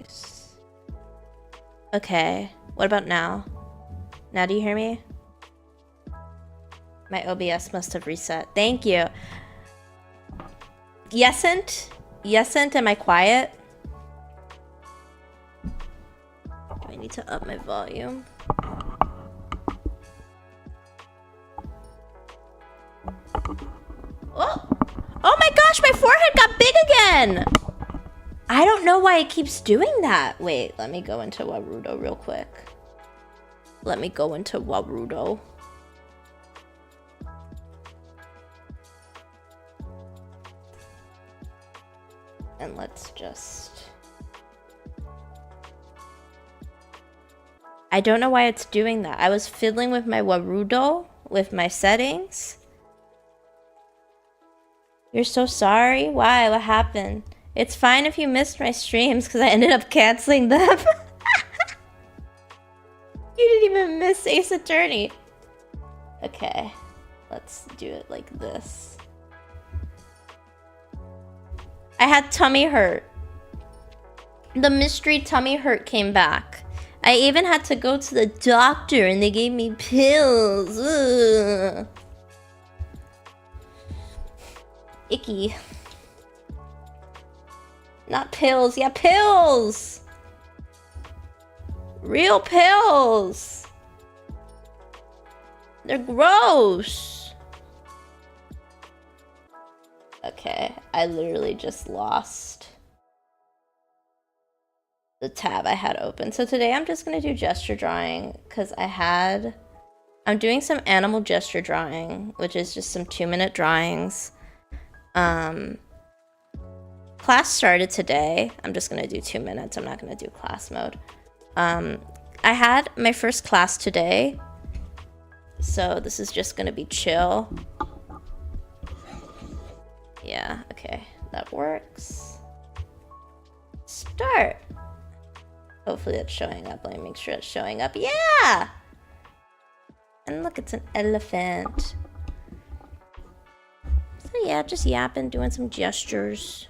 Nice. Okay, what about now? Now do you hear me? My OBS must have reset. Thank you. Yesent? Yesent, am I quiet? Do I need to up my volume? Oh! Oh my gosh, my forehead got big again! I don't know why it keeps doing that. Wait, let me go into Warudo real quick. Let me go into Warudo. And let's just... I don't know why it's doing that. I was fiddling with my Warudo, with my settings. You're so sorry? Why? What happened? It's fine if you missed my streams because I ended up canceling them. You didn't even miss Ace Attorney. Okay, let's do it like this. I had tummy hurt. The mystery tummy hurt came back. I even had to go to the doctor and they gave me pills. Ugh. Icky. Not pills. Yeah, pills! Real pills! They're gross! Okay, I literally just lost the tab I had open. So today I'm just gonna do gesture drawing because I'm doing some animal gesture drawing, which is just some 2-minute drawings. Class started today. I'm just gonna do 2 minutes. I'm not gonna do class mode. I had my first class today, so this is just gonna be chill. Yeah, okay, that works. Start. Hopefully it's showing up. Let me make sure it's showing up. Yeah! And look, it's an elephant. So yeah, just yapping, doing some gestures.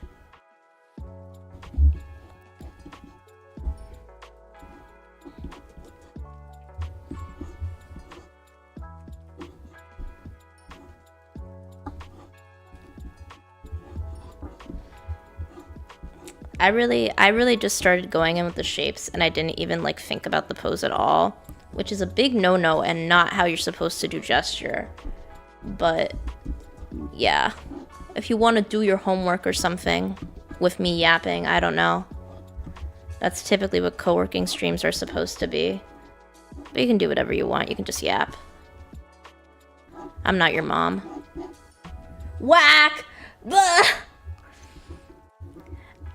I really just started going in with the shapes and I didn't even like think about the pose at all, which is a big no-no and not how you're supposed to do gesture. But yeah, if you want to do your homework or something with me yapping, I don't know. That's typically what co-working streams are supposed to be. But you can do whatever you want, you can just yap. I'm not your mom. Whack! Blah!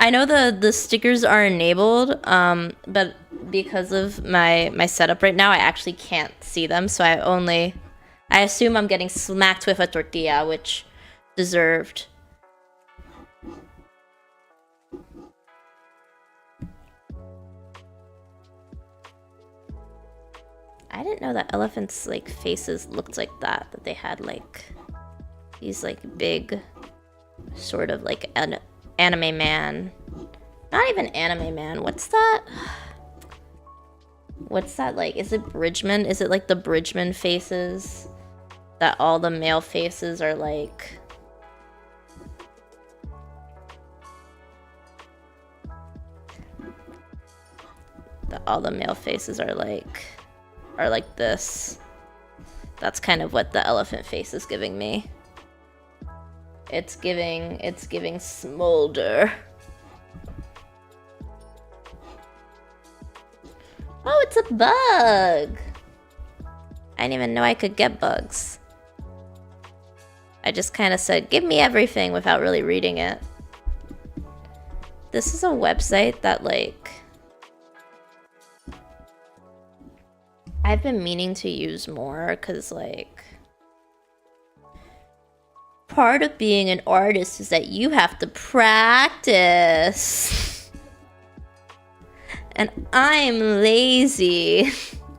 I know the stickers are enabled, but because of my setup right now, I actually can't see them, so I assume I'm getting smacked with a tortilla, which deserved. I didn't know that elephants' like faces looked like that they had like these like big sort of like an anime man. Not even anime man. What's that? What's that like? Is it Bridgman? Is it like the Bridgman faces? That all the male faces are like... That all the male faces are like this. That's kind of what the elephant face is giving me. It's giving smolder. Oh, it's a bug! I didn't even know I could get bugs. I just kind of said, give me everything without really reading it. This is a website that like... I've been meaning to use more because like... Part of being an artist is that you have to practice. And I'm lazy.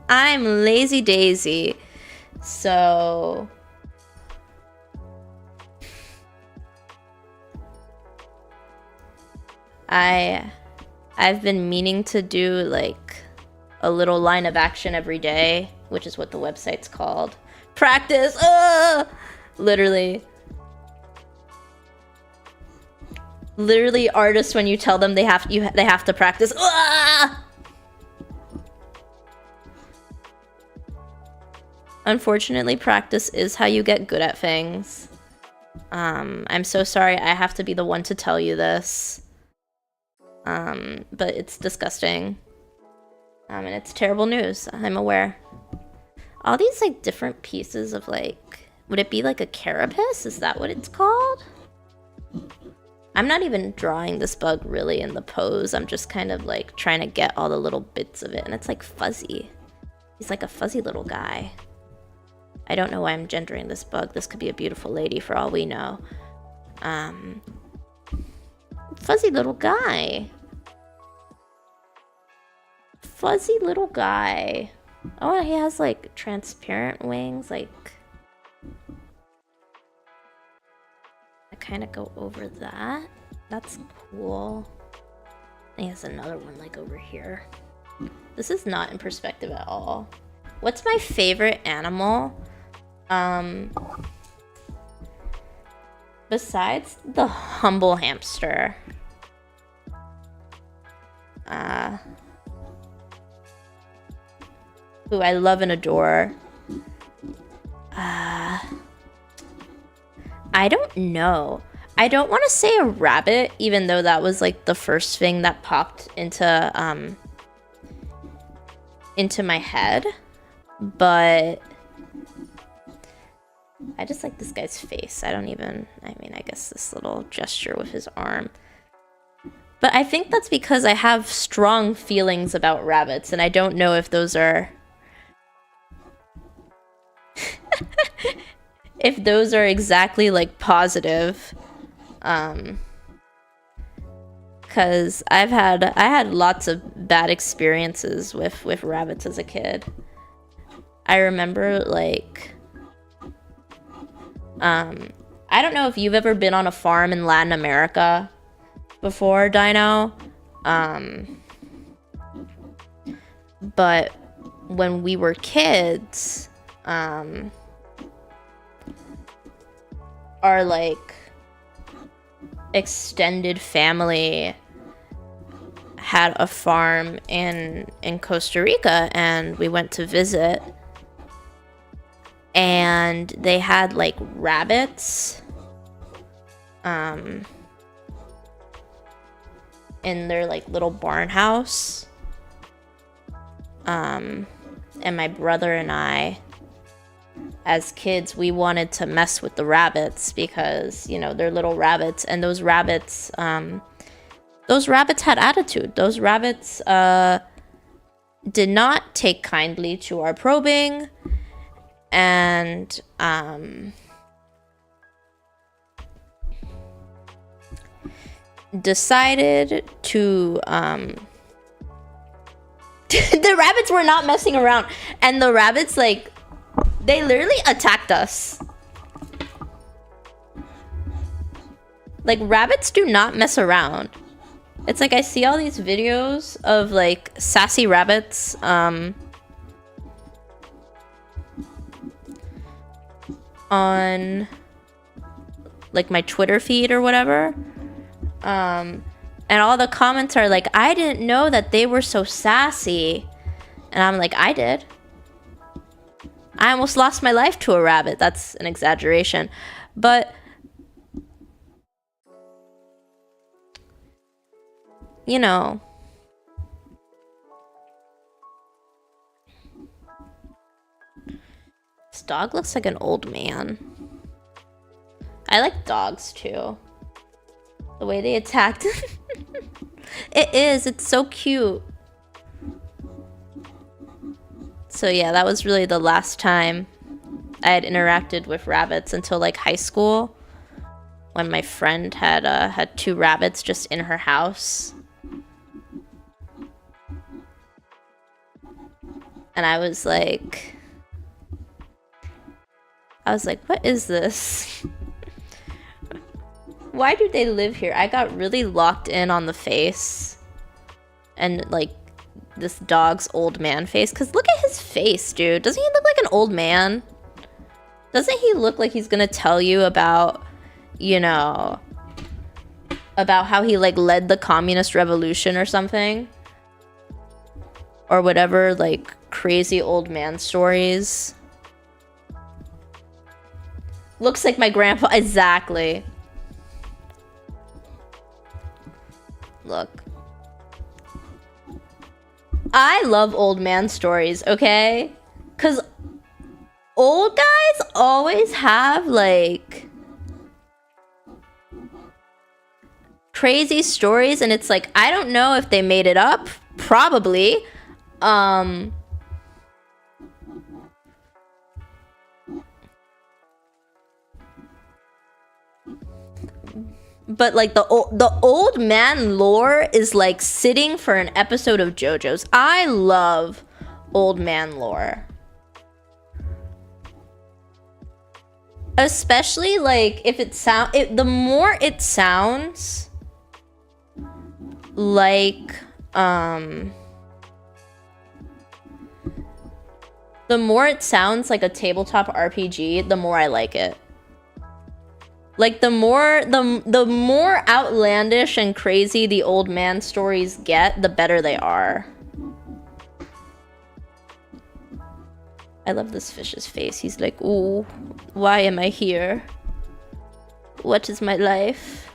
I'm lazy daisy. So... I've been meaning to do like a little line of action every day, which is what the website's called. Practice! Literally. Literally, artists, when you tell them they have to practice. Unfortunately, practice is how you get good at things. I'm so sorry I have to be the one to tell you this. But it's disgusting. And it's terrible news, I'm aware. All these, like, different pieces of, like... Would it be, like, a carapace? Is that what it's called? I'm not even drawing this bug really in the pose. I'm just kind of, like, trying to get all the little bits of it. And it's, like, fuzzy. He's, like, a fuzzy little guy. I don't know why I'm gendering this bug. This could be a beautiful lady for all we know. Fuzzy little guy. Fuzzy little guy. Oh, he has, like, transparent wings, like... I kind of go over that. That's cool. He has another one, like, over here. This is not in perspective at all. What's my favorite animal? Besides the humble hamster. Who I love and adore. I don't know. I don't want to say a rabbit, even though that was like the first thing that popped into my head. But I just like this guy's face. I mean, I guess this little gesture with his arm. But I think that's because I have strong feelings about rabbits, and I don't know if those are... if those are exactly, like, positive. Because I had lots of bad experiences with rabbits as a kid. I remember, like... I don't know if you've ever been on a farm in Latin America before, Dino. But when we were kids, our, like, extended family had a farm in Costa Rica, and we went to visit. And they had, like, rabbits in their, like, little barn house. And my brother and I, as kids, we wanted to mess with the rabbits because, you know, they're little rabbits, and those rabbits had attitude. Those rabbits did not take kindly to our probing, and decided to the rabbits were not messing around, and the rabbits, like, they literally attacked us. Like, rabbits do not mess around. It's like I see all these videos of, like, sassy rabbits on, like, my Twitter feed or whatever. And all the comments are like, I didn't know that they were so sassy. And I'm like, I did. I almost lost my life to a rabbit. That's an exaggeration. But, you know, this dog looks like an old man. I like dogs too. The way they attacked. It is. It's so cute. So yeah, that was really the last time I had interacted with rabbits until, like, high school, when my friend had 2 rabbits just in her house. And I was like, what is this? Why do they live here? I got really locked in on the face. and like this dog's old man face. Because look at his face, dude. Doesn't he look like an old man? Doesn't he look like he's gonna tell you about, you know, about how he like led the communist revolution or something? Or whatever, like crazy old man stories. Looks like my grandpa. Exactly. Look. I love old man stories, okay? Because old guys always have, like, crazy stories, and it's like, I don't know if they made it up. Probably. But like the old man lore is like sitting for an episode of JoJo's. I love old man lore. Especially like if the more it sounds like the more it sounds like a tabletop RPG, the more I like it. Like the more outlandish and crazy the old man stories get, the better they are. I love this fish's face. He's like, ooh, why am I here? What is my life?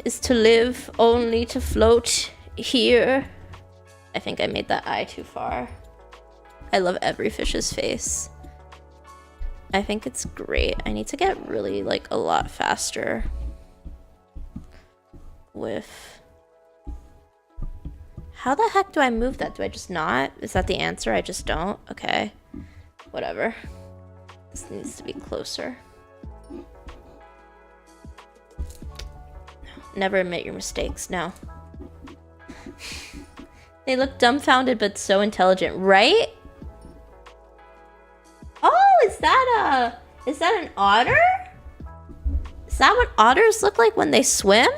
Is to live only to float here? I think I made that eye too far. I love every fish's face. I think it's great. I need to get really, like, a lot faster with... How the heck do I move that? Do I just not? Is that the answer? I just don't? Okay. Whatever. This needs to be closer. Never admit your mistakes. No. They look dumbfounded but so intelligent, right? Oh, is that an otter? Is that what otters look like when they swim?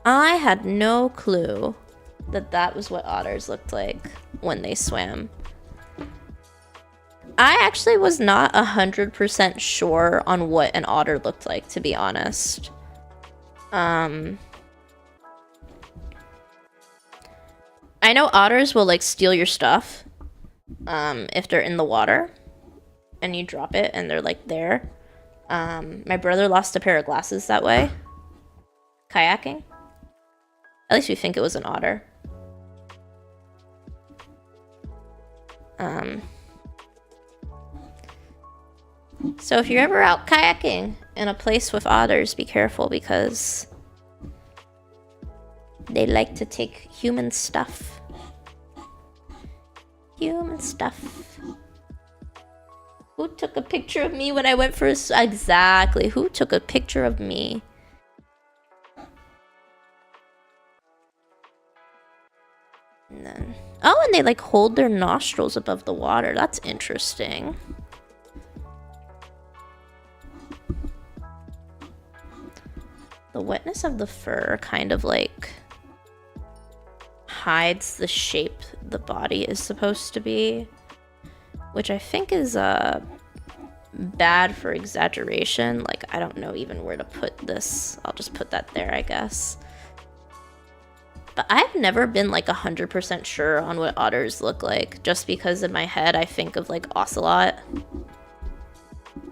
I had no clue that was what otters looked like when they swam. I actually was not 100% sure on what an otter looked like, to be honest. I know otters will like steal your stuff. If they're in the water and you drop it and they're like there. My brother lost a pair of glasses that way. Kayaking. At least we think it was an otter. So if you're ever out kayaking in a place with otters, be careful because they like to take human stuff. Human stuff. Who took a picture of me when I went for a... Exactly. Who took a picture of me? And then... Oh, and they like hold their nostrils above the water. That's interesting. The wetness of the fur kind of like hides the shape the body is supposed to be, which I think is bad for exaggeration. Like, I don't know even where to put this. I'll just put that there, I guess. But I've never been like 100% sure on what otters look like, just because in my head I think of like ocelot.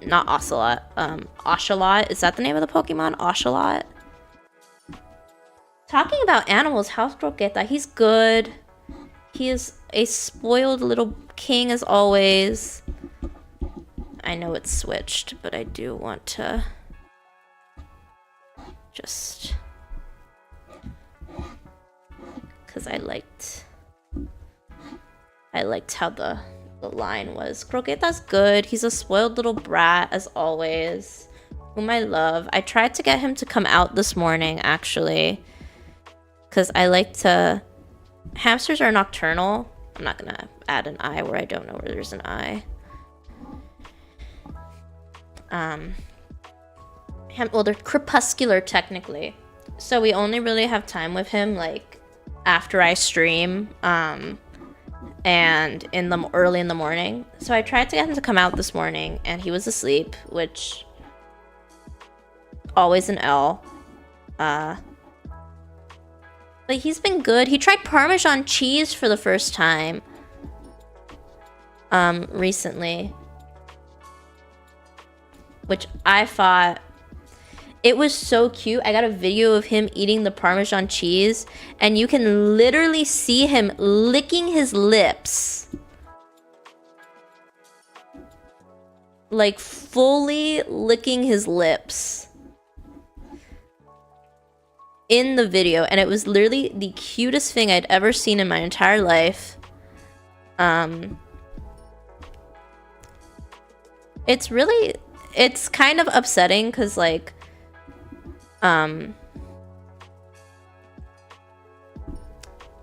Not ocelot, ocelot. Is that the name of the Pokemon? Ocelot? Talking about animals, how's Croqueta? He's good. He is a spoiled little king as always. I know it's switched, but I do want to just... Because I liked how the line was. Croqueta's good. He's a spoiled little brat as always, whom I love. I tried to get him to come out this morning, actually, because I like to... Hamsters are nocturnal. I'm not going to add an eye where I don't know where there's an eye. Well, they're crepuscular, technically. So we only really have time with him like after I stream, and early in the morning. So I tried to get him to come out this morning, and he was asleep, which always an L. But he's been good. He tried Parmesan cheese for the first time recently, which I thought it was so cute. I got a video of him eating the Parmesan cheese, and you can literally see him licking his lips. Like, fully licking his lips in the video, and it was literally the cutest thing I'd ever seen in my entire life. It's kind of upsetting because, like,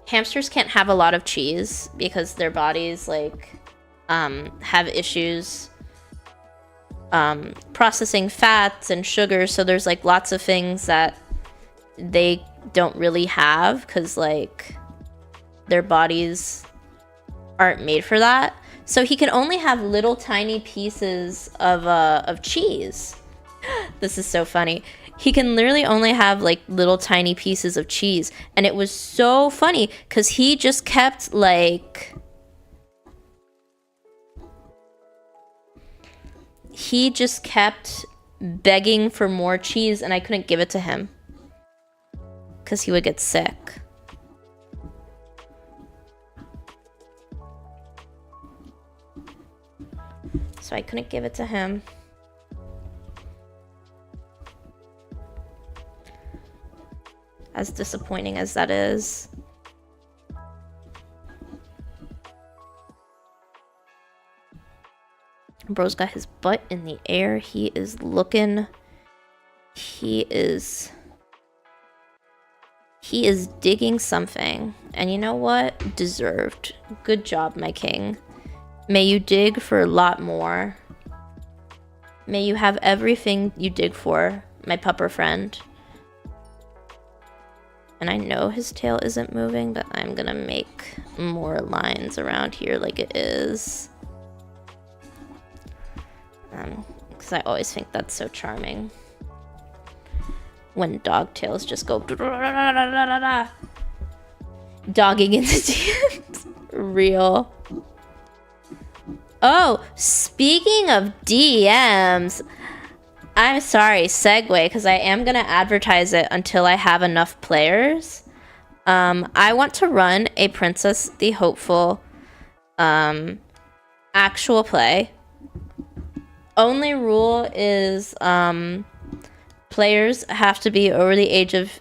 hamsters can't have a lot of cheese because their bodies, like, have issues processing fats and sugars, so there's, like, lots of things that they don't really have because, like, their bodies aren't made for that. So he can only have little tiny pieces of cheese. This is so funny. He can literally only have like little tiny pieces of cheese, and it was so funny because he just kept begging for more cheese, and I couldn't give it to him because he would get sick. So I couldn't give it to him. As disappointing as that is. Bro's got his butt in the air. He is looking. He is digging something. And you know what? Deserved. Good job, my king. May you dig for a lot more. May you have everything you dig for, my pupper friend. And I know his tail isn't moving, but I'm gonna make more lines around here like it is. Because I always think that's so charming. When dog tails just go dogging into DMs. Real. Oh, speaking of DMs, I'm sorry, segue, because I am going to advertise it until I have enough players. I want to run a Princess the Hopeful actual play. Only rule is players have to be over the age of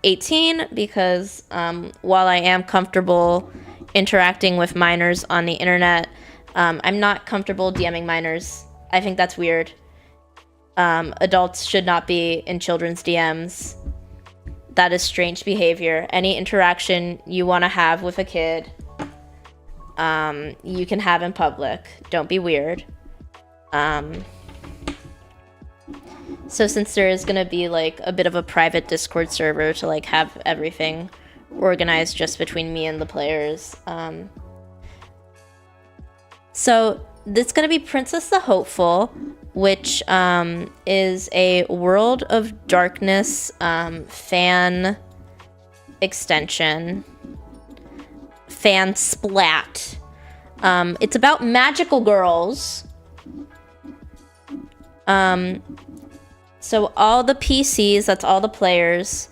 18 because while I am comfortable interacting with minors on the internet, I'm not comfortable DMing minors. I think that's weird. Adults should not be in children's DMs. That is strange behavior. Any interaction you want to have with a kid, you can have in public. Don't be weird. So since there is going to be like a bit of a private Discord server to like have everything organized just between me and the players, so it's going to be Princess the Hopeful, which is a World of Darkness fan extension. Fan splat. It's about magical girls. So all the PCs, that's all the players,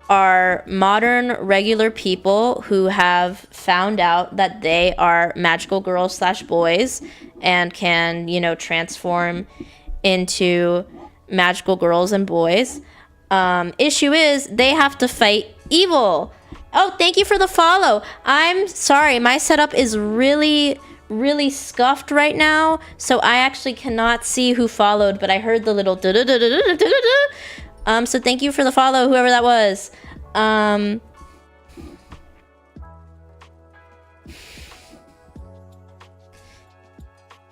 are modern, regular people who have found out that they are magical girls / boys and can, you know, transform into magical girls and boys. Issue is they have to fight evil. Oh, thank you for the follow. I'm sorry, my setup is really scuffed right now, so I actually cannot see who followed, but I heard the little so thank you for the follow, whoever that was.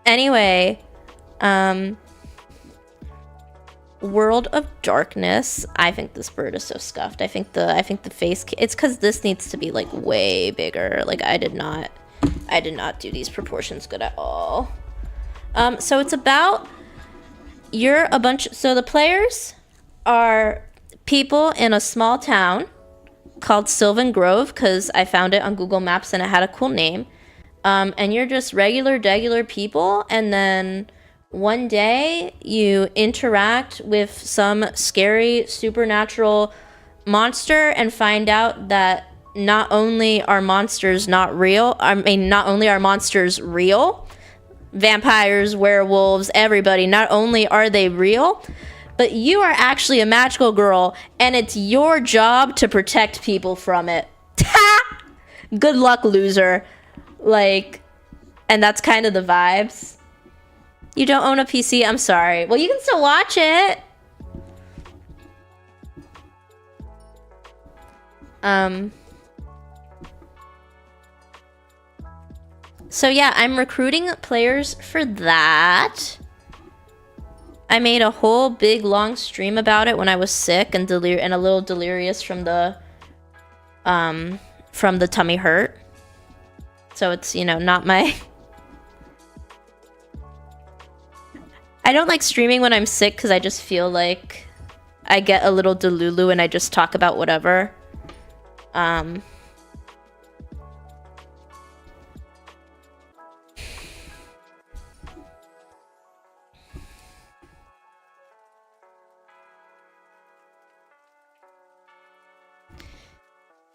Anyway, World of Darkness. I think this bird is so scuffed. I think the face, it's because this needs to be like way bigger. Like I did not do these proportions good at all. So it's about, so the players are people in a small town called Sylvan Grove, because I found it on Google Maps and it had a cool name. And you're just regular people, and then one day you interact with some scary supernatural monster and find out that not only are monsters real, vampires, werewolves, everybody, not only are they real, but you are actually a magical girl, and it's your job to protect people from it. Good luck, loser. Like, and that's kind of the vibes. You don't own a PC? I'm sorry. Well, you can still watch it. So yeah, I'm recruiting players for that. I made a whole big long stream about it when I was sick and a little delirious from the tummy hurt. So it's, you know, not my... I don't like streaming when I'm sick because I just feel like I get a little delulu and I just talk about whatever.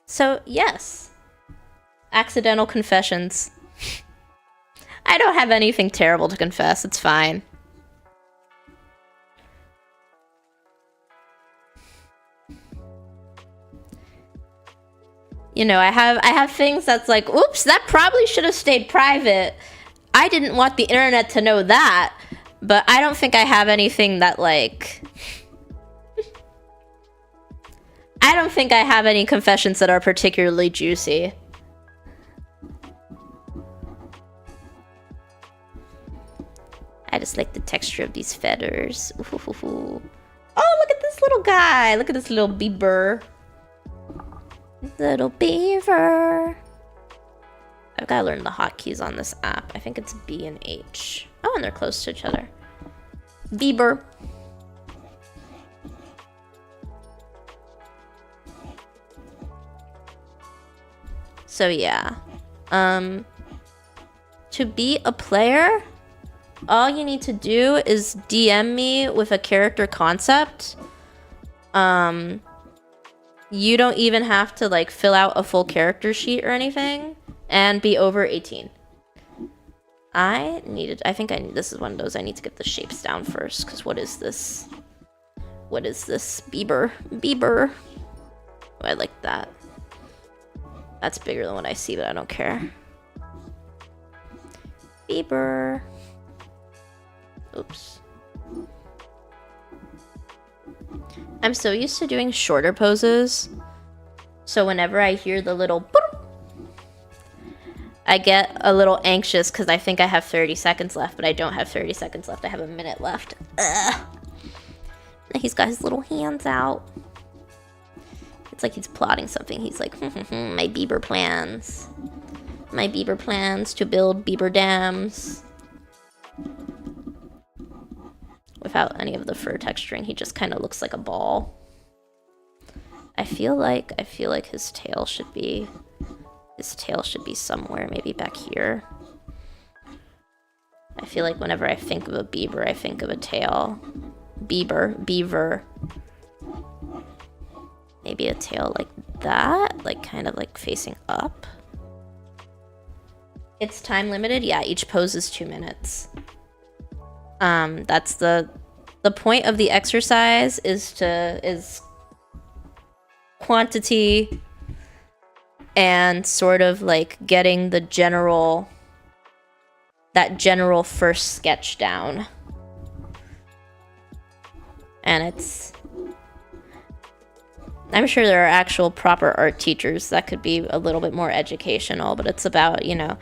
So, yes. Accidental confessions. I don't have anything terrible to confess. It's fine. You know, I have things that's like, oops, that probably should have stayed private. I didn't want the internet to know that. But I don't think I have anything that, like... I don't think I have any confessions that are particularly juicy. I just like the texture of these feathers. Ooh. Oh, look at this little guy. Look at this little beaver. Little beaver. I've got to learn the hotkeys on this app. I think it's B and H. Oh, and they're close to each other. Beaver. So yeah. To be a player, all you need to do is DM me with a character concept. You don't even have to like fill out a full character sheet or anything, and be over 18. I think this is one of those I need to get the shapes down first, because what is this? What is this? Beaver. Oh, I like that. That's bigger than what I see, but I don't care. Beaver. Oops. I'm so used to doing shorter poses, so whenever I hear the little boop, I get a little anxious because I think I have 30 seconds left, but I don't have 30 seconds left. I have a minute left. Ugh. He's got his little hands out. It's like he's plotting something. He's like, my beaver plans. My beaver plans to build beaver dams. Without any of the fur texturing, he just kind of looks like a ball. I feel like his tail should be somewhere, maybe back here. I feel like whenever I think of a beaver, I think of a tail. Beaver. Maybe a tail like that, like kind of like facing up. It's time limited. Yeah, each pose is 2 minutes. That's the point of the exercise is quantity and sort of like getting the general first sketch down. And I'm sure there are actual proper art teachers that could be a little bit more educational, but it's about, you know,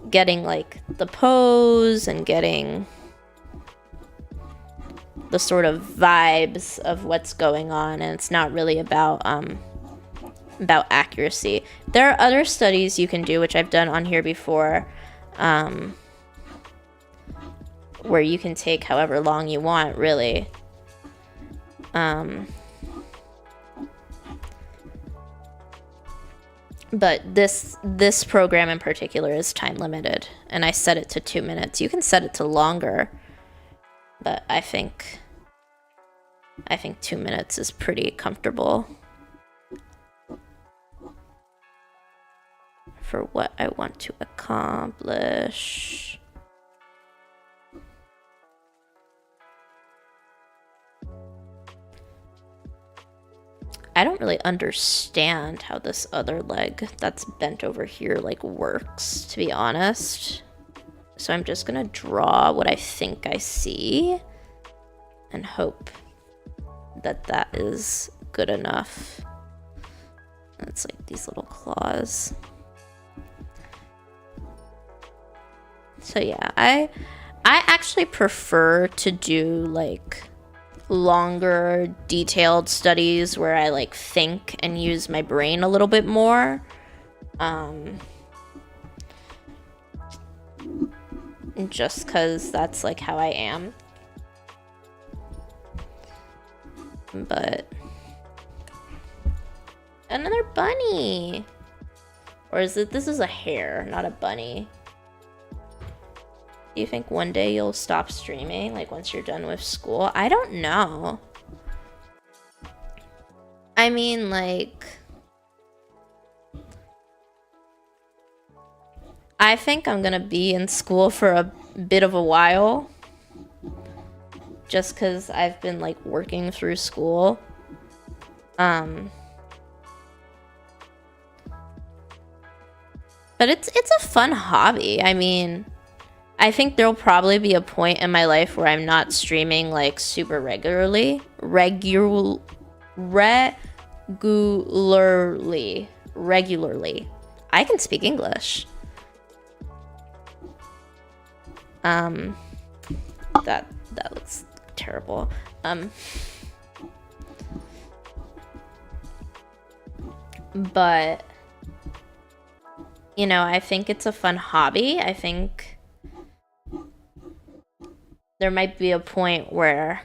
getting like the pose and getting the sort of vibes of what's going on, and it's not really about accuracy. There are other studies you can do, which I've done on here before, where you can take however long you want, really. But this program in particular is time limited, and I set it to 2 minutes. You can set it to longer, but I think 2 minutes is pretty comfortable for what I want to accomplish. I don't really understand how this other leg that's bent over here like works, to be honest. So I'm just gonna draw what I think I see and hope that that is good enough. It's like these little claws. So yeah, I actually prefer to do like longer detailed studies where I like think and use my brain a little bit more. Just because that's like how I am. But another bunny, or is it, this is a hare, not a bunny? Do you think one day you'll stop streaming, like once you're done with school? I don't know. I mean, like, I think I'm gonna be in school for a bit of a while, just because I've been like working through school. But it's a fun hobby. I mean, I think there'll probably be a point in my life where I'm not streaming like super regularly. Regularly. I can speak English. That looks terrible. But you know, I think it's a fun hobby. I think there might be a point where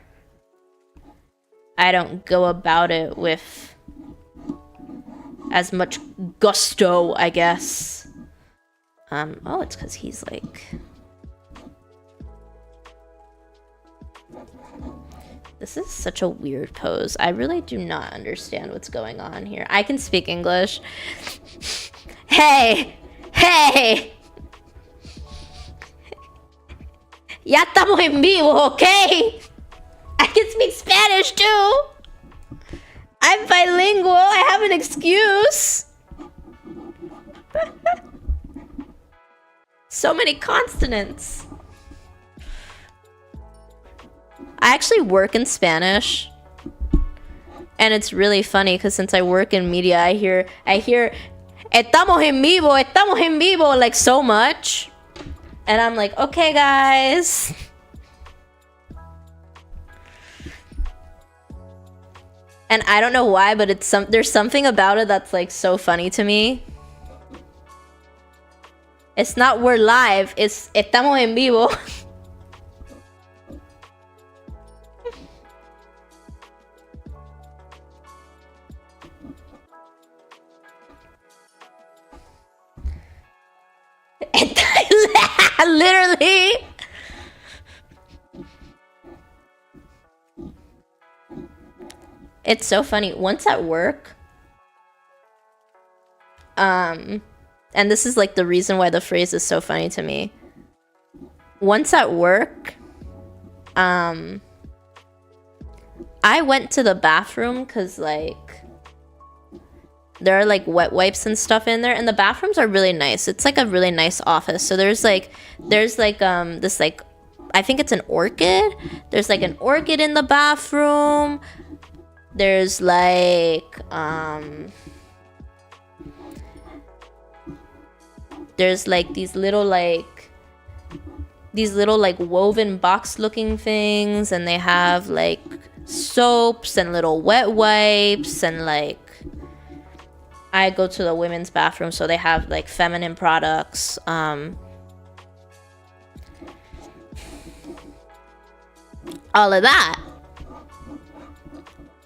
I don't go about it with as much gusto, I guess. Oh, it's because he's like... This is such a weird pose. I really do not understand what's going on here. I can speak English. Hey! Hey! Ya estamos en vivo, okay? I can speak Spanish too. I'm bilingual. I have an excuse. So many consonants. I actually work in Spanish. And it's really funny because since I work in media, I hear estamos en vivo like so much. And I'm like, okay, guys. And I don't know why, but there's something about it that's like so funny to me. It's not we're live, it's estamos en vivo. Literally. It's so funny. Once at work, and this is like the reason why the phrase is so funny to me. Once at work, I went to the bathroom because like there are like wet wipes and stuff in there, and the bathrooms are really nice. It's like a really nice office. So there's like this like I think it's an orchid. There's like an orchid in the bathroom. There's like there's like these little like these little like woven box looking things, and they have like soaps and little wet wipes, and like I go to the women's bathroom, so they have like feminine products. All of that.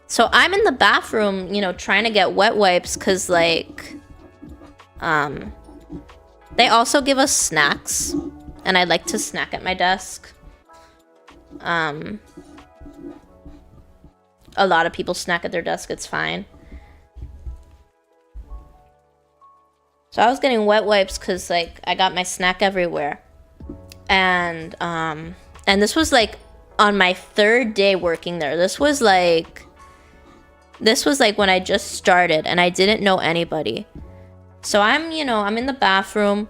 So I'm in the bathroom, you know, trying to get wet wipes, because like they also give us snacks, and I like to snack at my desk. A lot of people snack at their desk, it's fine. So I was getting wet wipes because like I got my snack everywhere. And this was like on my 3rd day working there. This was like when I just started and I didn't know anybody. So I'm in the bathroom.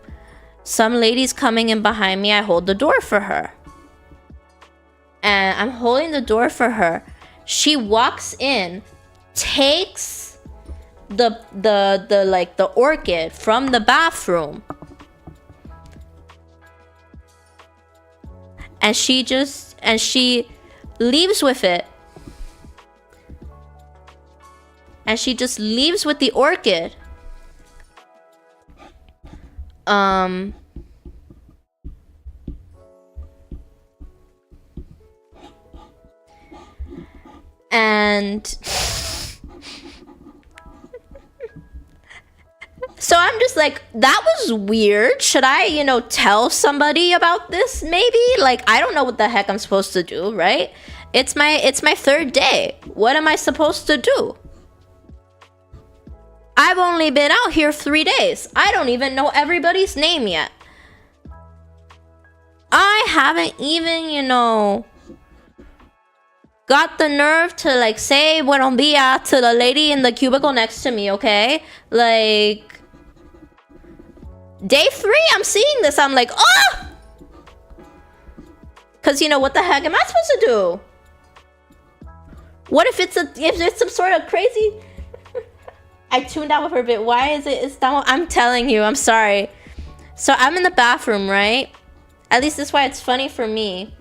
Some lady's coming in behind me. I hold the door for her. And I'm holding the door for her. She walks in, takes the orchid from the bathroom. And she leaves with it. And she just leaves with the orchid. And so I'm just like, that was weird. Should I, tell somebody about this maybe? Like, I don't know what the heck I'm supposed to do, right? It's my 3rd day. What am I supposed to do? I've only been out here 3 days. I don't even know everybody's name yet. I haven't even, got the nerve to like say buenos dias to the lady in the cubicle next to me, okay? Like, day 3, I'm seeing this. I'm like, oh! Because, what the heck am I supposed to do? What if it's some sort of crazy... I tuned out with her a bit. Why is it? I'm telling you, I'm sorry. So I'm in the bathroom, right? At least that's why it's funny for me.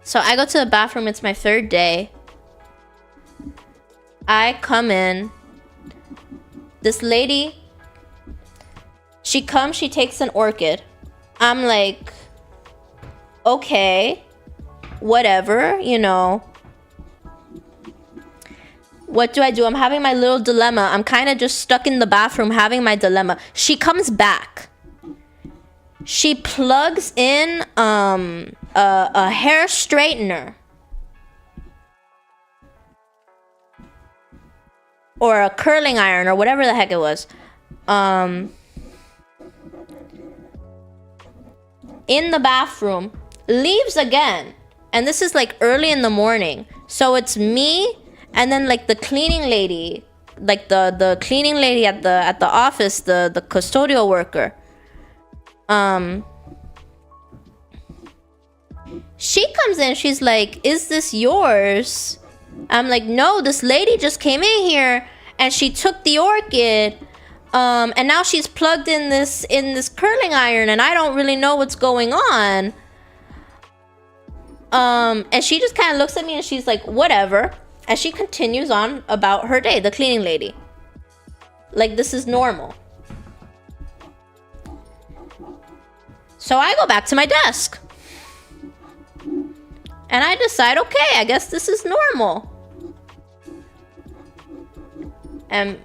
So I go to the bathroom. It's my 3rd day. I come in. This lady, she comes, she takes an orchid. I'm like, okay, whatever, What do I do? I'm having my little dilemma. I'm kind of just stuck in the bathroom having my dilemma. She comes back. She plugs in a hair straightener. Or a curling iron or whatever the heck it was. In the bathroom. Leaves again. And this is like early in the morning. So it's me... And then like the cleaning lady, like the cleaning lady at the office, the custodial worker. She comes in, she's like, "Is this yours?" I'm like, "No, this lady just came in here and she took the orchid. And now she's plugged in this curling iron and I don't really know what's going on." And she just kind of looks at me and she's like, "Whatever." And she continues on about her day, the cleaning lady. Like, this is normal. So I go back to my desk. And I decide, okay, I guess this is normal. And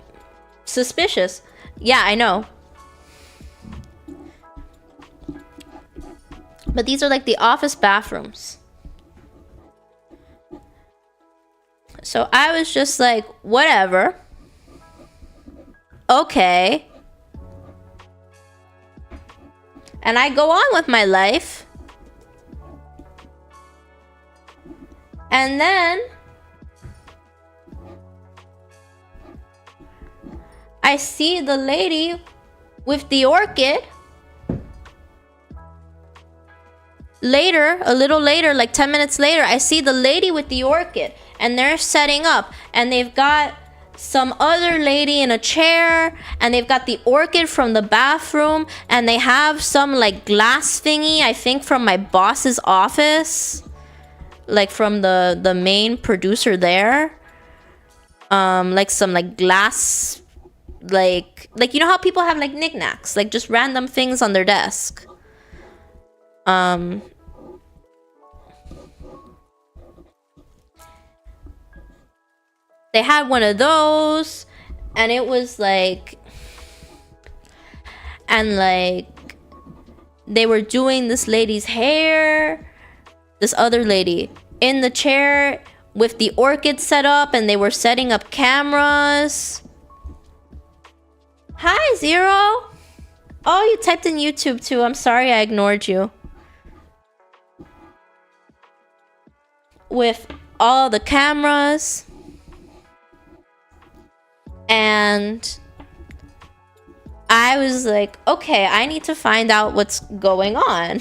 suspicious. Yeah, I know. But these are like the office bathrooms. So I was just like, whatever. Okay. And I go on with my life. And then I see the lady with the orchid. Later, a little later, like 10 minutes later, I see the lady with the orchid. And they're setting up. And they've got some other lady in a chair, and they've got the orchid from the bathroom, and they have some like glass thingy, I think from my boss's office, like from the main producer there. Like some like glass, like you know how people have like knickknacks, like just random things on their desk. They had one of those, and it was like, and like they were doing this lady's hair, this other lady in the chair with the orchid set up, and they were setting up cameras. Hi, Zero. Oh, you typed in YouTube too. I'm sorry I ignored you. With all the cameras. And I was like, okay, I need to find out what's going on.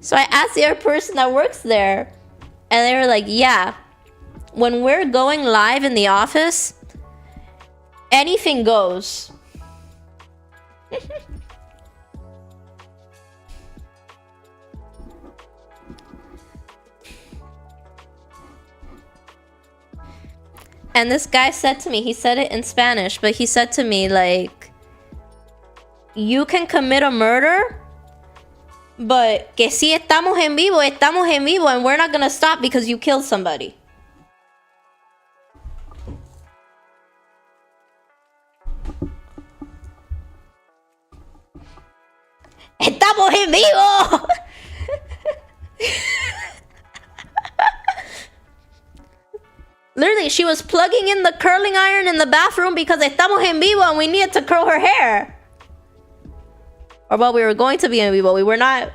So I asked the other person that works there, and they were like, yeah, when we're going live in the office, anything goes. And this guy said to me, he said it in Spanish, but he said to me, like, you can commit a murder, but que si estamos en vivo, and we're not gonna stop because you killed somebody. Estamos en vivo! Literally, she was plugging in the curling iron in the bathroom because estamos en vivo and we needed to curl her hair. Or well, we were going to be en vivo. We were not.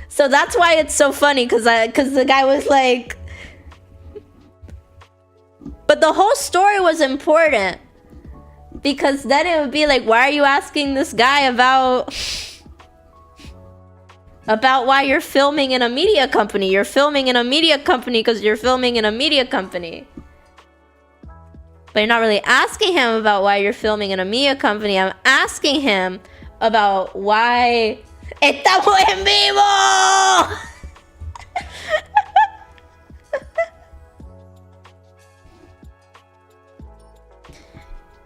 So that's why it's so funny, because the guy was like... But the whole story was important. Because then it would be like, why are you asking this guy about why you're filming in a media company? You're filming in a media company because you're filming in a media company. But you're not really asking him about why you're filming in a media company. I'm asking him about why... ¡Estamos en vivo!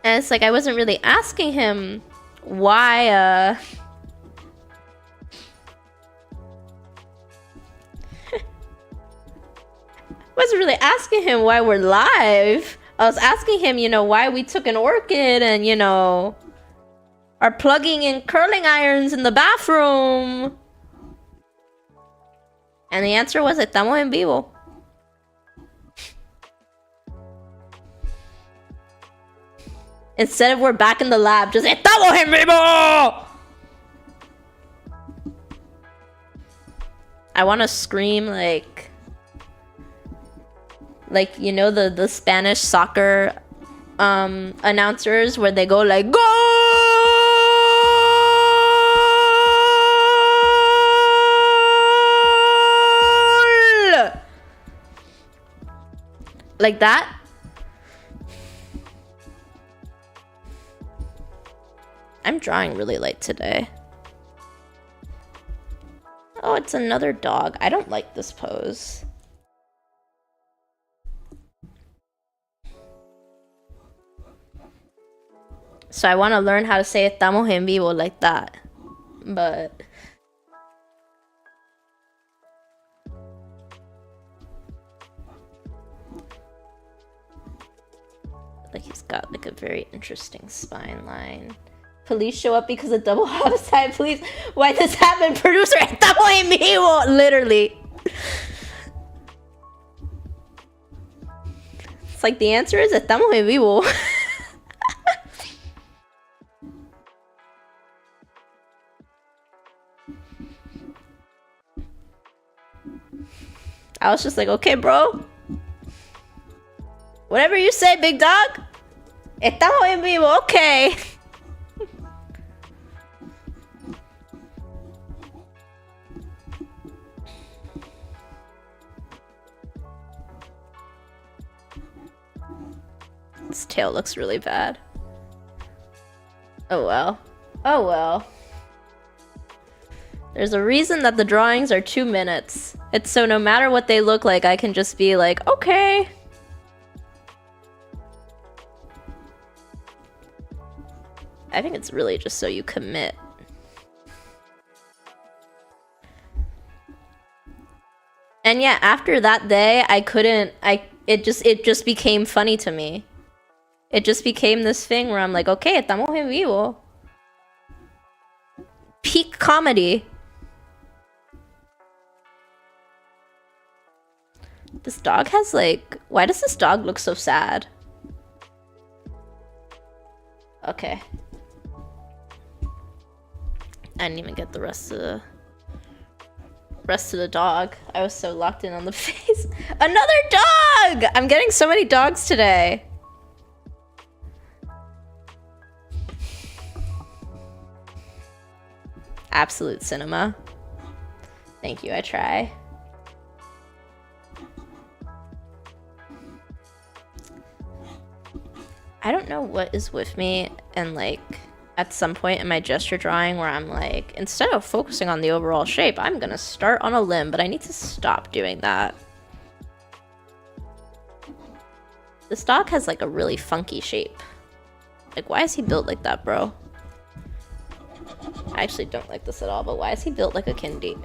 And it's like, I wasn't really asking him why, wasn't really asking him why we're live. I was asking him, you know, why we took an orchid and, you know, are plugging in curling irons in the bathroom. And the answer was, estamos en vivo. Instead of we're back in the lab, just estamos en vivo! I want to scream like, you know, the Spanish soccer announcers where they go like, goal! Like that. I'm drawing really light today. Oh, it's another dog. I don't like this pose. So I want to learn how to say estamos en vivo like that. But like he's got like a very interesting spine line. Police show up because of double homicide. Police, why this happen? Producer, estamos en vivo. Literally. It's like the answer is estamos en vivo. I was just like, okay, bro. Whatever you say, big dog. Estamos en vivo. Okay. This tail looks really bad. Oh well. Oh well. There's a reason that the drawings are 2 minutes. It's so no matter what they look like, I can just be like, okay. I think it's really just so you commit. And yeah, after that day, it just became funny to me. It just became this thing where I'm like, okay, estamos en vivo. Peak comedy. This dog has like, why does this dog look so sad? Okay. I didn't even get the rest of the dog. I was so locked in on the face. Another dog! I'm getting so many dogs today. Absolute cinema. Thank you, I try. I don't know what is with me and like at some point in my gesture drawing where I'm like, instead of focusing on the overall shape, I'm gonna start on a limb, but I need to stop doing that. This dog has like a really funky shape. Like, why is he built like that, bro? I actually don't like this at all, but why is he built like a kidney?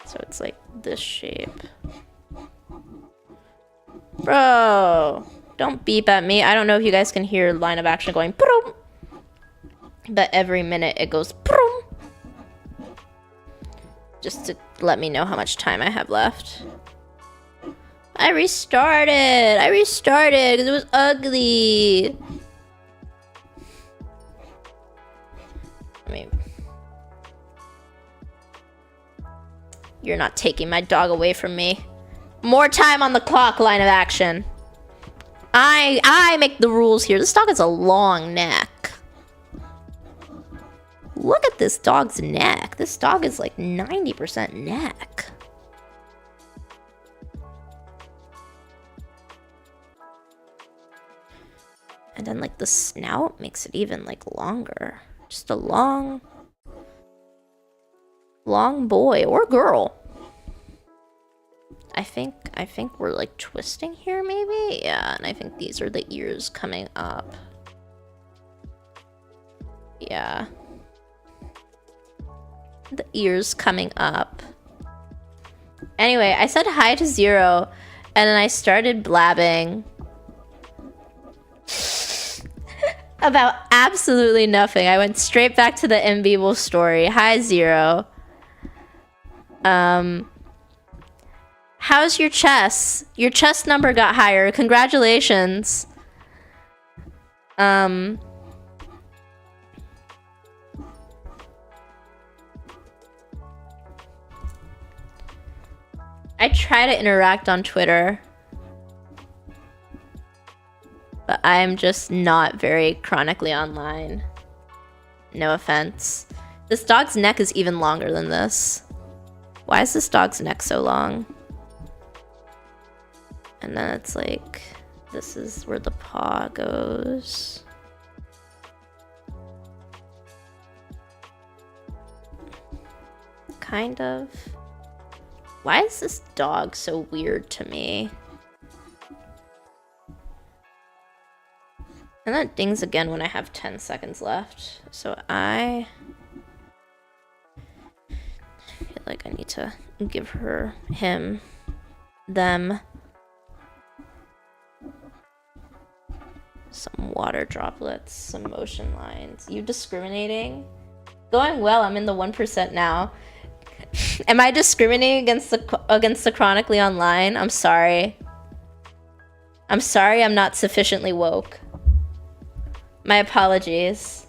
So it's like this shape. Bro, don't beep at me. I don't know if you guys can hear line of action going boom, but every minute it goes boom, just to let me know how much time I have left. I restarted because it was ugly. I mean, you're not taking my dog away from me. More time on the clock, line of action. I make the rules here. This dog has a long neck. Look at this dog's neck. This dog is like 90% neck. And then like the snout makes it even like longer. Just a long boy or girl. I think we're like twisting here maybe? Yeah, and I think these are the ears coming up. Yeah. The ears coming up. Anyway, I said hi to Zero, and then I started blabbing about absolutely nothing. I went straight back to the MBable story. Hi, Zero. How's your chess? Your chess number got higher. Congratulations. I try to interact on Twitter, but I'm just not very chronically online. No offense. This dog's neck is even longer than this. Why is this dog's neck so long? And then it's like, this is where the paw goes. Kind of. Why is this dog so weird to me? And that dings again when I have 10 seconds left. So I feel like I need to give him, them, some water droplets, some motion lines. You discriminating? Going well, I'm in the 1% now. Am I discriminating against the chronically online? I'm sorry. I'm sorry I'm not sufficiently woke. My apologies.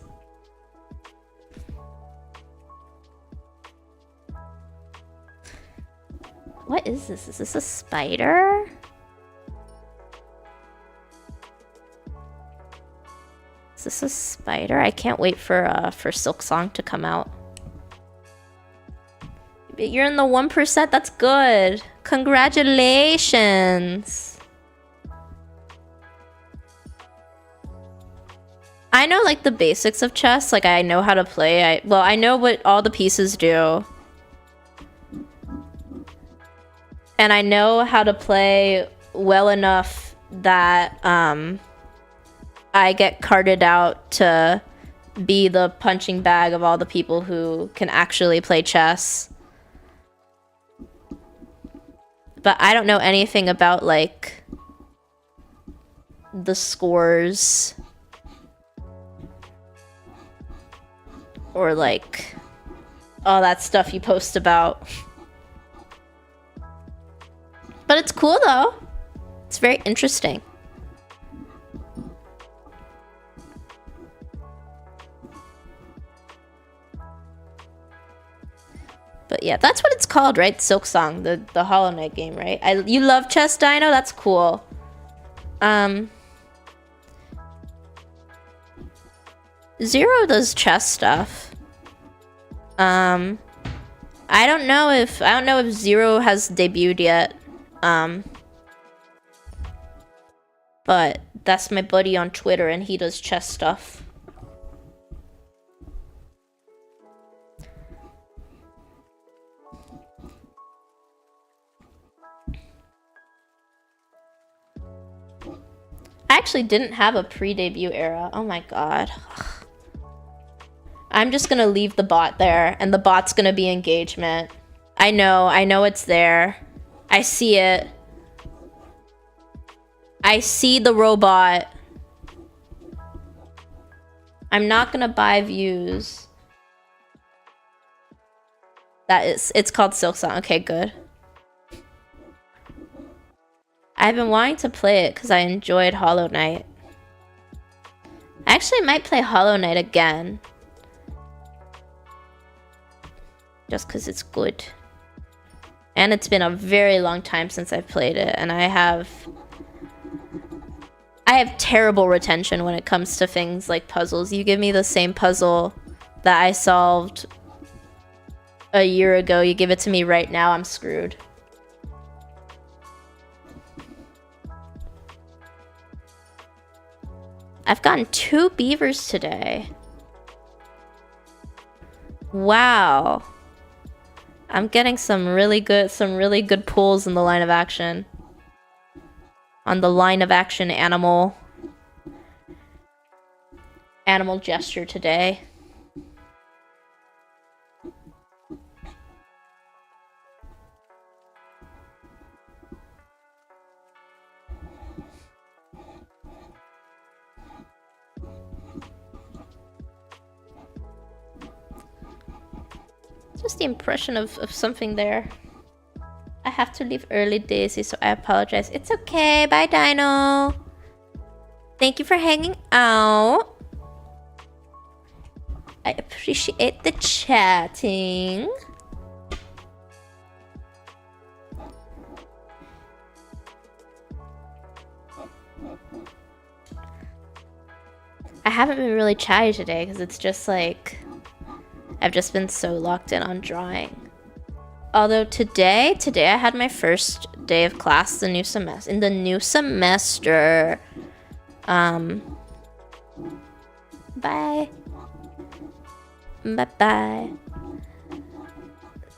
What is this? Is this a spider? Is this a spider? I can't wait for Silk Song to come out. You're in the 1%. That's good. Congratulations. I know like the basics of chess. Like I know how to play. I know what all the pieces do. And I know how to play well enough that I get carted out to be the punching bag of all the people who can actually play chess. But I don't know anything about like the scores or like all that stuff you post about. But it's cool though. It's very interesting. But yeah, that's what it's called, right? Silk Song, the Hollow Knight game, right? You love chess, Dino? That's cool. Zero does chess stuff. I don't know if Zero has debuted yet. But that's my buddy on Twitter and he does chess stuff. I actually didn't have a pre-debut era. Oh my god. I'm just gonna leave the bot there and the bot's gonna be engagement. I know it's there. I see it. I see the robot. I'm not gonna buy views. It's called Silk Song. Okay, good. I've been wanting to play it because I enjoyed Hollow Knight. I actually might play Hollow Knight again. Just because it's good. And it's been a very long time since I've played it, and I have terrible retention when it comes to things like puzzles. You give me the same puzzle that I solved a year ago, you give it to me right now, I'm screwed. I've gotten 2 beavers today. Wow. I'm getting some really good pulls in the line of action. On the line of action animal gesture today. Just the impression of something there. I have to leave early, Daisy, so I apologize. It's okay. Bye, Dino. Thank you for hanging out. I appreciate the chatting. I haven't been really chatty today because it's just like I've just been so locked in on drawing. Although today I had my first day of class in the new semester. Bye. Bye-bye.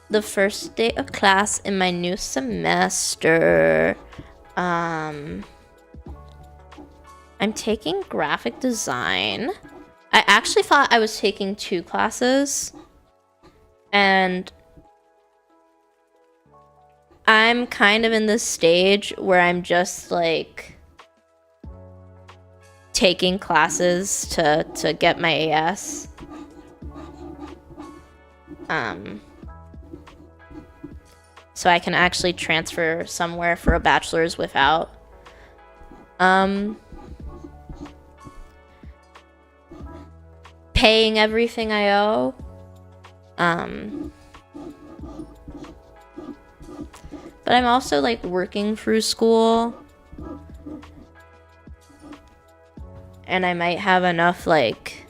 The first day of class in my new semester. I'm taking graphic design. I actually thought I was taking 2 classes. And I'm kind of in this stage where I'm just like taking classes to get my AS. So I can actually transfer somewhere for a bachelor's without paying everything I owe. But I'm also like working through school. And I might have enough like...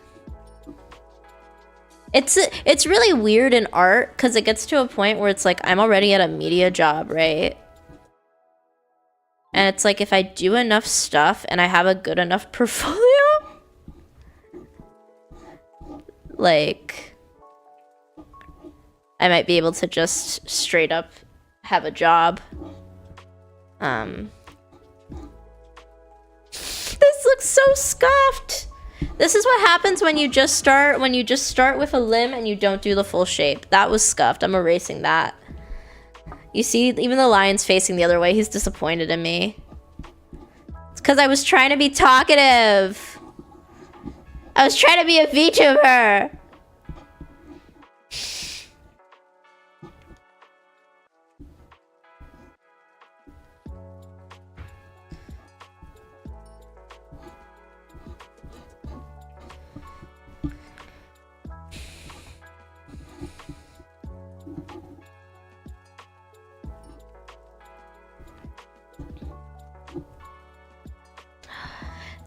It's really weird in art because it gets to a point where it's like I'm already at a media job, right? And it's like if I do enough stuff and I have a good enough portfolio, like I might be able to just straight up have a job. This looks so scuffed. This is what happens when you just start with a limb and you don't do the full shape. That was scuffed. I'm erasing that. You see, even the lion's facing the other way. He's disappointed in me. It's because I was trying to be talkative. I was trying to be a VTuber.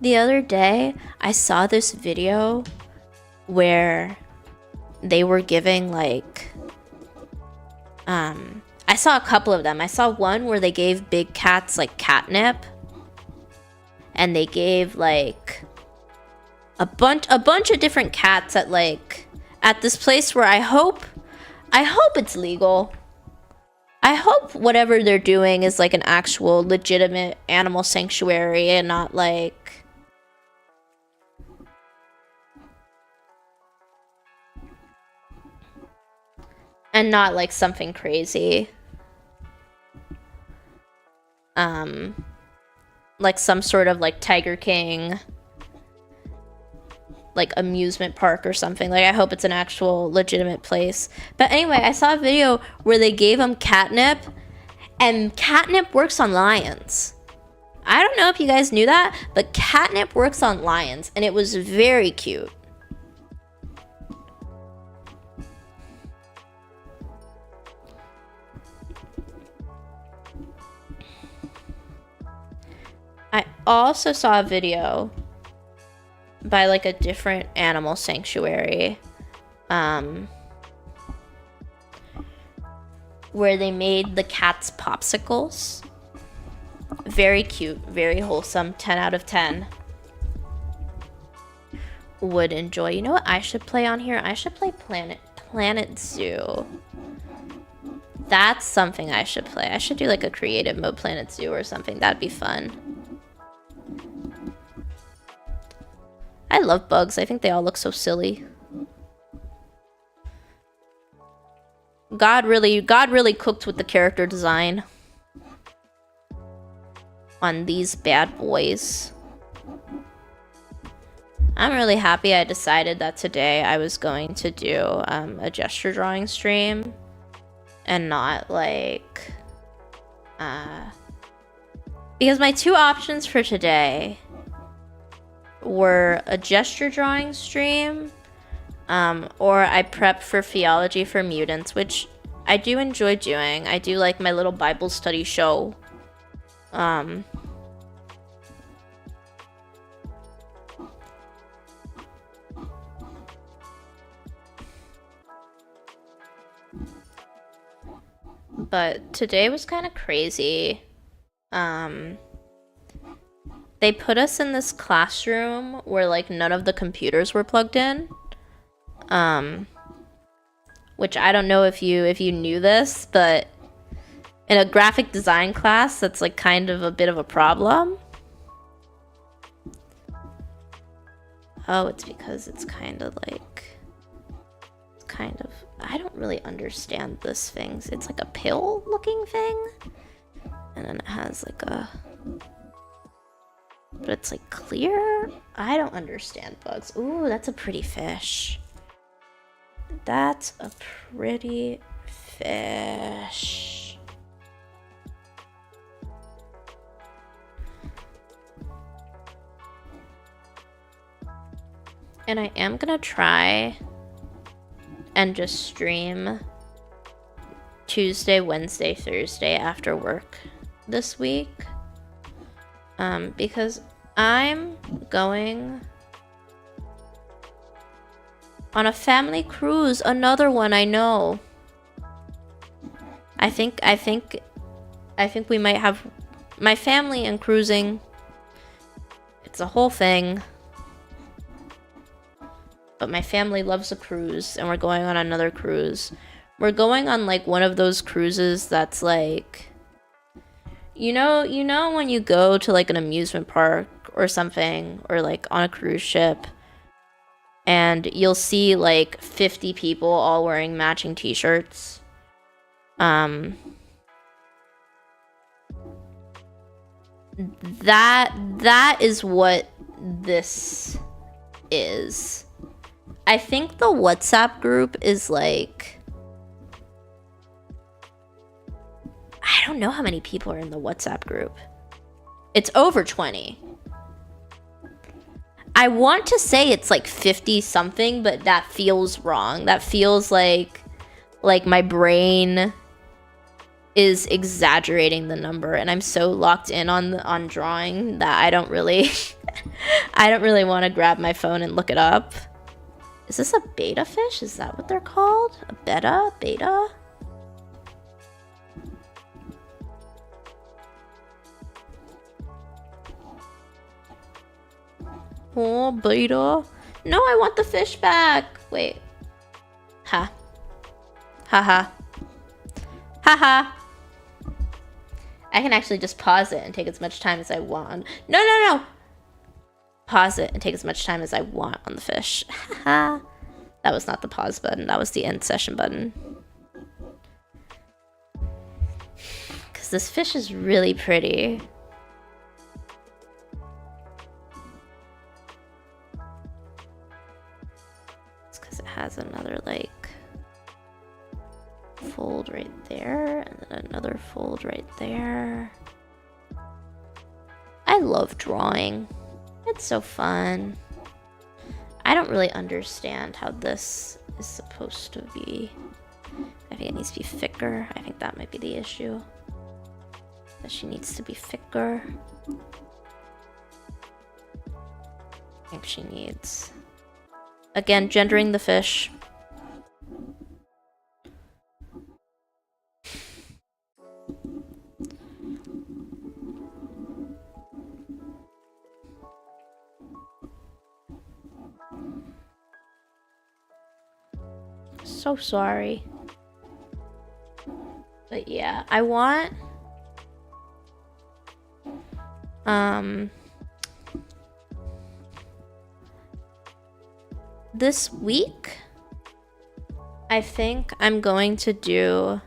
The other day, I saw this video where they were giving like, I saw a couple of them. I saw one where they gave big cats like catnip, and they gave like a bunch of different cats at this place where I hope it's legal. I hope whatever they're doing is like an actual legitimate animal sanctuary and not like something crazy. Like some sort of like Tiger King like amusement park or something. Like I hope it's an actual legitimate place. But anyway, I saw a video where they gave them catnip, and catnip works on lions. I don't know if you guys knew that, but catnip works on lions, and it was very cute. I also saw a video by like a different animal sanctuary where they made the cats popsicles. Very cute, very wholesome, 10 out of 10. Would enjoy. You know what I should play on here? I should play Planet Zoo. That's something I should play. I should do like a creative mode Planet Zoo or something. That'd be fun. I love bugs. I think they all look so silly. God really cooked with the character design on these bad boys. I'm really happy I decided that today I was going to do a gesture drawing stream and not like because my two options for today were a gesture drawing stream, or I prep for theology for mutants, which I do enjoy doing. I do like my little Bible study show. But today was kind of crazy. They put us in this classroom where like none of the computers were plugged in. Which I don't know if you knew this, but in a graphic design class, that's like kind of a bit of a problem. Oh, it's because it's kind of I don't really understand this thing. It's like a pill looking thing. And then it has like a, but it's like clear. I don't understand bugs. Ooh, that's a pretty fish. That's a pretty fish. And I am gonna try and just stream Tuesday, Wednesday, Thursday after work this week. Because I'm going On a family cruise, another one, I know. I think we might have my family and cruising. It's a whole thing. But my family loves a cruise, and we're going on another cruise. We're going on like one of those cruises that's like, you know when you go to like an amusement park or something, or like on a cruise ship, and you'll see like 50 people all wearing matching t-shirts. That is what this is. I think the WhatsApp group is like, I don't know how many people are in the WhatsApp group. It's over 20. I want to say it's like 50 something, but that feels wrong. That feels like my brain is exaggerating the number, and I'm so locked in on drawing that I don't really want to grab my phone and look it up. Is this a beta fish? Is that what they're called? A beta? Beta? Oh, beta. No, I want the fish back. Wait. Ha. Ha ha. Ha ha. I can actually just pause it and take as much time as I want. No. Pause it and take as much time as I want on the fish. Haha. That was not the pause button. That was the end session button. Because this fish is really pretty. It's because it has another, like, fold right there, and then another fold right there. I love drawing. It's so fun. I don't really understand how this is supposed to be. I think it needs to be thicker. I think that might be the issue. That she needs to be thicker. I think she needs... Again, gendering the fish. So sorry. But yeah, I want this week I think I'm going to do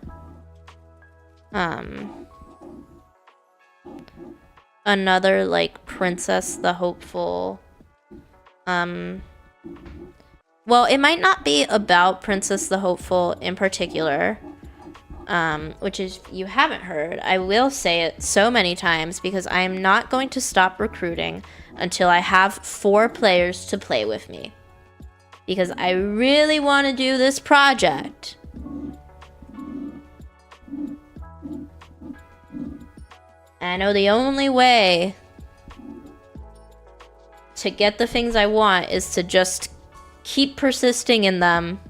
another like Princess the Hopeful. Well, it might not be about Princess the Hopeful in particular, which is, you haven't heard. I will say it so many times because I am not going to stop recruiting until I have 4 players to play with me. Because I really want to do this project. And I know the only way to get the things I want is to just keep persisting in them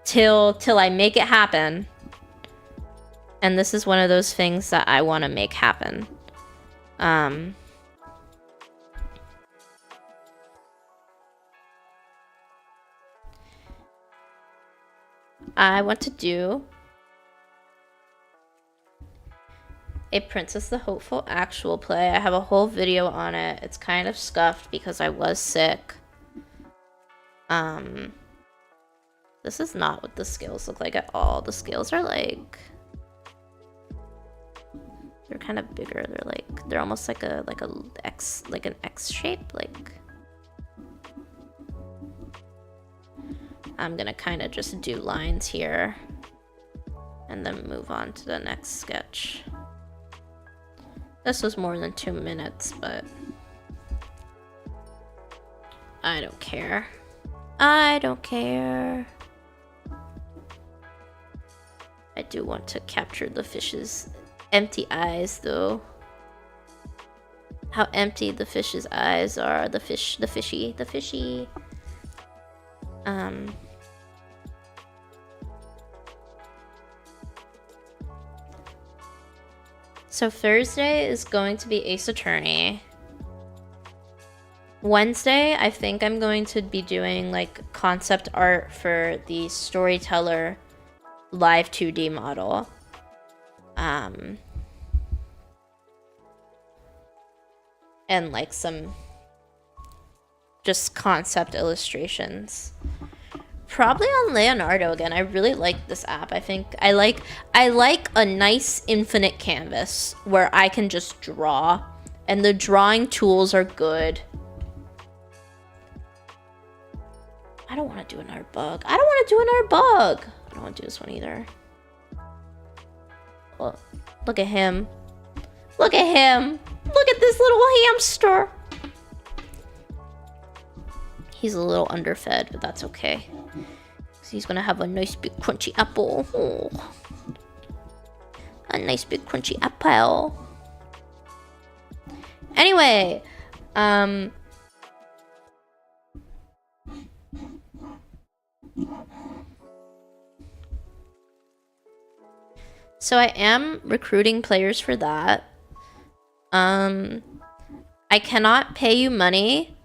till I make it happen. And this is one of those things that I want to make happen. I want to do a Princess the Hopeful actual play. I have a whole video on it. It's kind of scuffed because I was sick. This is not what the scales look like at all. The scales are like, they're kind of bigger. They're almost like an X shape. Like, I'm gonna kind of just do lines here and then move on to the next sketch. This was more than 2 minutes, but I don't care. I don't care. I do want to capture the fish's empty eyes, though. How empty the fish's eyes are. The fishy. So Thursday is going to be Ace Attorney. Wednesday, I think I'm going to be doing like concept art for the Storyteller live 2D model. And like some just concept illustrations. Probably on Leonardo again. I really like this app. I think I like a nice infinite canvas where I can just draw, and the drawing tools are good. I don't want to do another bug. I don't want to do another bug. I don't want to do this one either. Oh, look at him. Look at him. Look at this little hamster. He's a little underfed, but that's okay. So he's gonna have a nice big crunchy apple. Oh. A nice big crunchy apple. Anyway, so I am recruiting players for that. I cannot pay you money.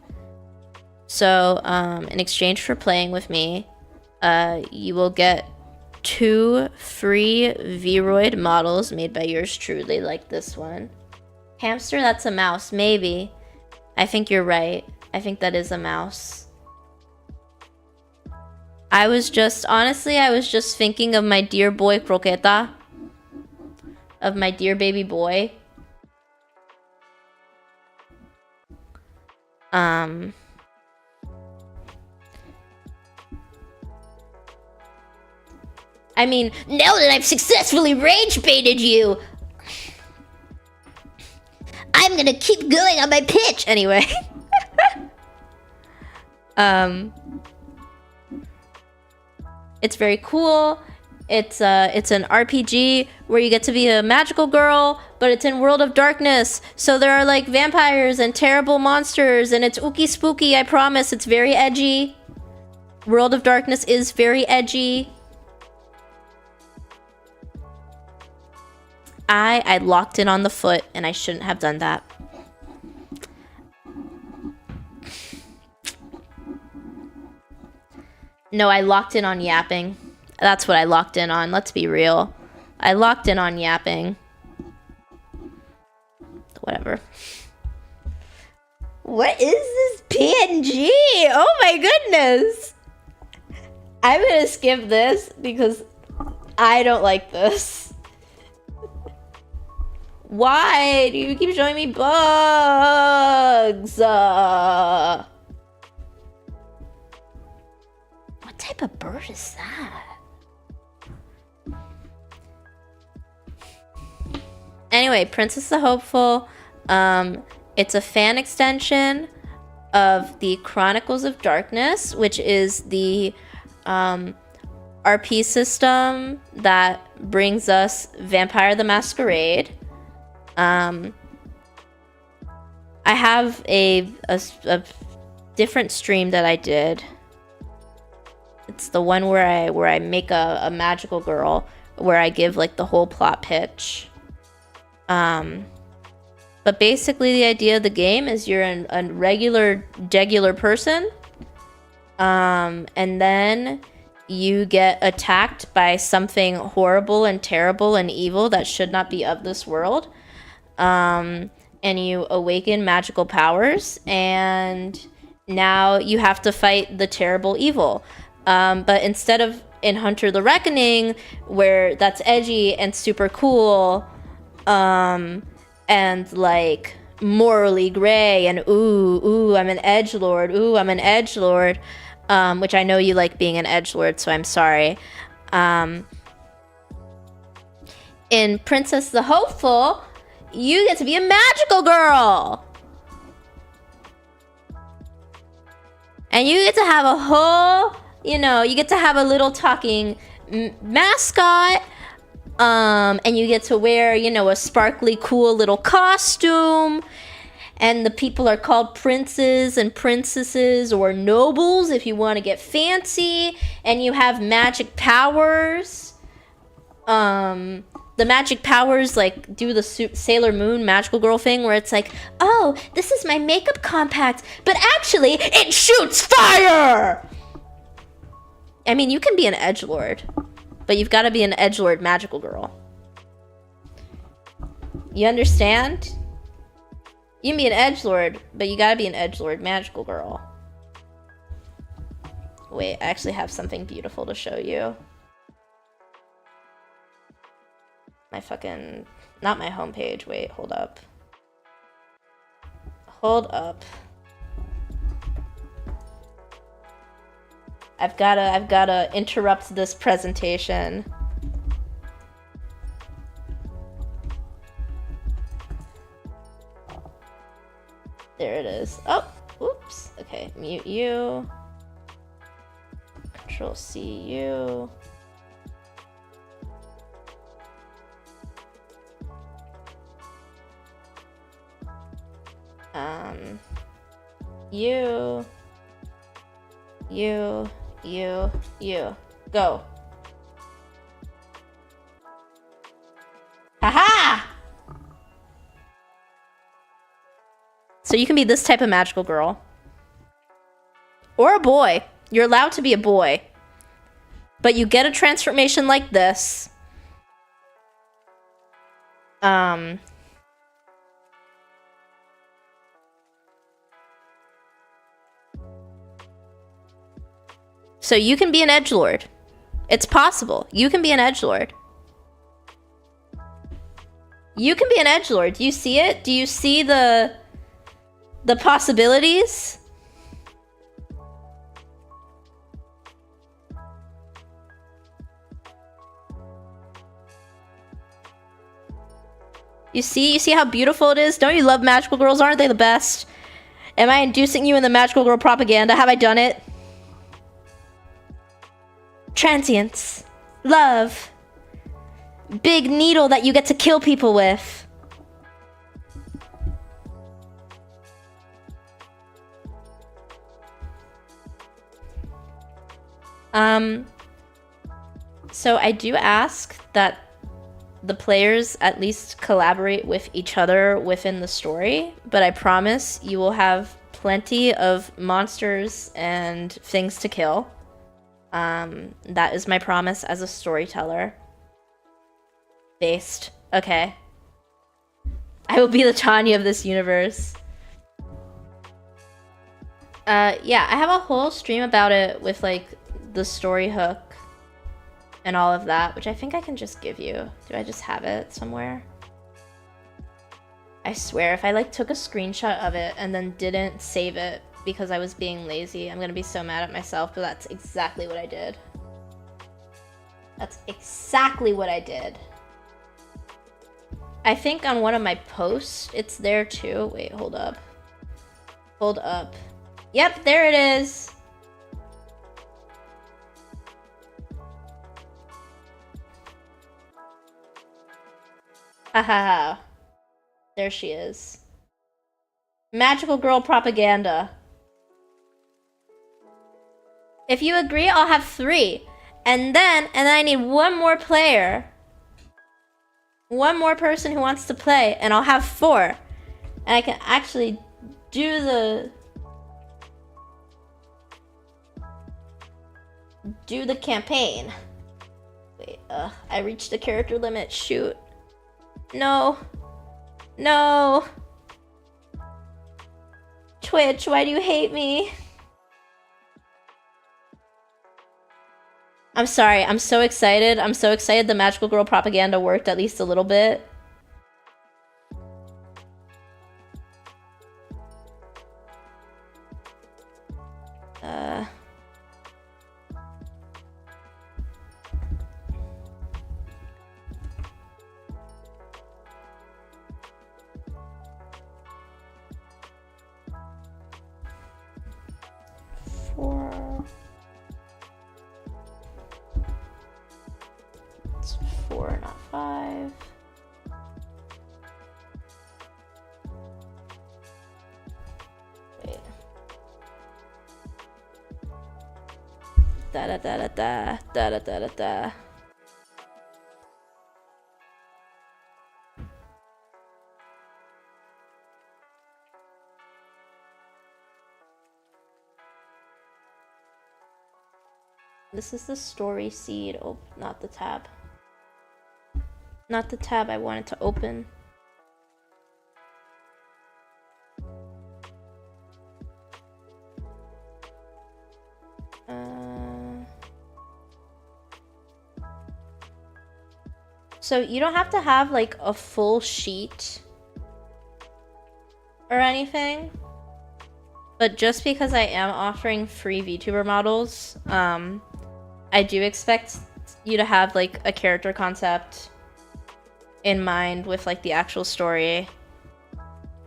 So, in exchange for playing with me, you will get 2 free Vroid models made by yours truly, like this one. Hamster, that's a mouse, maybe. I think you're right. I think that is a mouse. Honestly, I was just thinking of my dear boy Croqueta. Of my dear baby boy. I mean, now that I've successfully rage baited you, I'm gonna keep going on my pitch anyway. It's very cool. It's an RPG where you get to be a magical girl, but it's in World of Darkness. So there are like vampires and terrible monsters, and it's ooky spooky, I promise. It's very edgy. World of Darkness is very edgy. I locked in on the foot, and I shouldn't have done that. No, I locked in on yapping. That's what I locked in on. Let's be real. I locked in on yapping. Whatever. What is this PNG? Oh my goodness. I'm gonna skip this because I don't like this. Why do you keep showing me bugs? What type of bird is that? Anyway, Princess the Hopeful. It's a fan extension of the Chronicles of Darkness, which is the RP system that brings us Vampire the Masquerade. I have a different stream that I did. It's the one where I make a magical girl, where I give like the whole plot pitch. But basically the idea of the game is you're a regular person, and then you get attacked by something horrible and terrible and evil that should not be of this world. And you awaken magical powers, and now you have to fight the terrible evil. But instead of in Hunter the Reckoning, where that's edgy and super cool, and like morally gray and ooh, I'm an edgelord, which I know you like being an edgelord, so I'm sorry. In Princess the Hopeful, you get to be a magical girl. And you get to have a whole, you get to have a little talking mascot. And you get to wear, a sparkly, cool little costume. and the people are called princes and princesses or nobles if you want to get fancy, and you have magic powers. The magic powers like do the Sailor Moon magical girl thing where it's like, oh, this is my makeup compact, but actually it shoots fire. I mean, you can be an edgelord, but you've got to be an edgelord magical girl. You understand? You can be an edgelord, but you got to be an edgelord magical girl. Wait, I actually have something beautiful to show you. My fucking... Not my homepage. Wait, hold up. Hold up. I've gotta interrupt this presentation. There it is. Oh, oops. Okay, mute you. Control C you. You. Go. Haha! So you can be this type of magical girl. Or a boy. You're allowed to be a boy. But you get a transformation like this. So you can be an edgelord. It's possible. You can be an edgelord. You can be an edgelord. Do you see it? Do you see the possibilities? You see how beautiful it is? Don't you love magical girls? Aren't they the best? Am I inducing you in the magical girl propaganda? Have I done it? Transience. Love. Big needle that you get to kill people with. So I do ask that the players at least collaborate with each other within the story, but I promise you will have plenty of monsters and things to kill. That is my promise as a storyteller. Based. Okay. I will be the Tanya of this universe. Yeah, I have a whole stream about it with, like, the story hook and all of that, which I think I can just give you. Do I just have it somewhere? I swear, if I, like, took a screenshot of it and then didn't save it because I was being lazy, I'm gonna be so mad at myself, but that's exactly what I did. That's exactly what I did. I think on one of my posts, it's there too. Wait, hold up. Hold up. Yep, there it is. Haha. There she is. Magical girl propaganda. If you agree, I'll have 3. And then I need one more player. One more person who wants to play, and I'll have 4. And I can actually do the campaign. Wait, I reached the character limit. Shoot. No. No. Twitch, why do you hate me? I'm sorry, I'm so excited. I'm so excited the magical girl propaganda worked at least a little bit. It's 4, not 5. Da da da da da da da da da da. This is the story seed. Oh, not the tab. Not the tab I wanted to open. So you don't have to have like a full sheet or anything, but just because I am offering free VTuber models, I do expect you to have like a character concept in mind with like the actual story.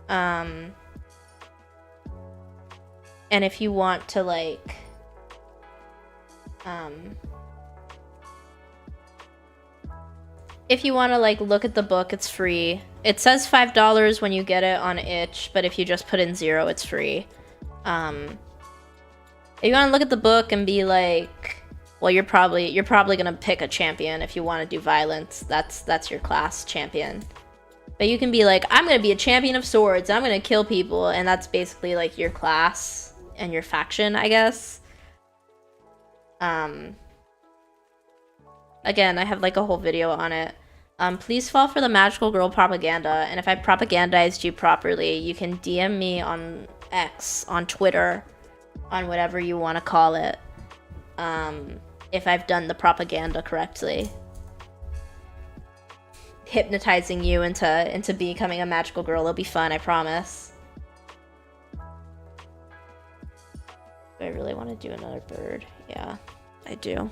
And if you want to like if you want to like look at the book, it's free. It says $5 when you get it on itch, but if you just put in 0, it's free. If you want to look at the book and be like, well, you're probably gonna pick a champion if you want to do violence. That's your class champion. But you can be like, I'm gonna be a champion of swords. I'm gonna kill people, and that's basically like your class and your faction, I guess. Again, I have like a whole video on it. Please fall for the magical girl propaganda, and if I propagandized you properly, you can DM me on X, on Twitter, on whatever you want to call it, if I've done the propaganda correctly. Hypnotizing you into becoming a magical girl. It'll be fun, I promise. Do I really want to do another bird? Yeah, I do.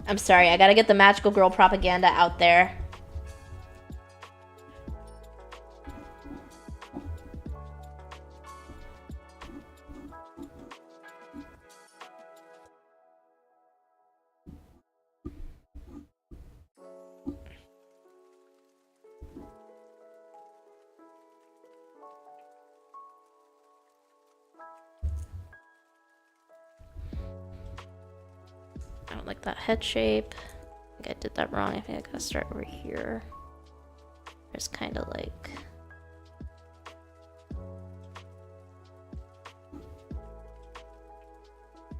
I'm sorry, I gotta get the magical girl propaganda out there. I don't like that head shape. I think I did that wrong. I think I gotta start over here. There's kind of like...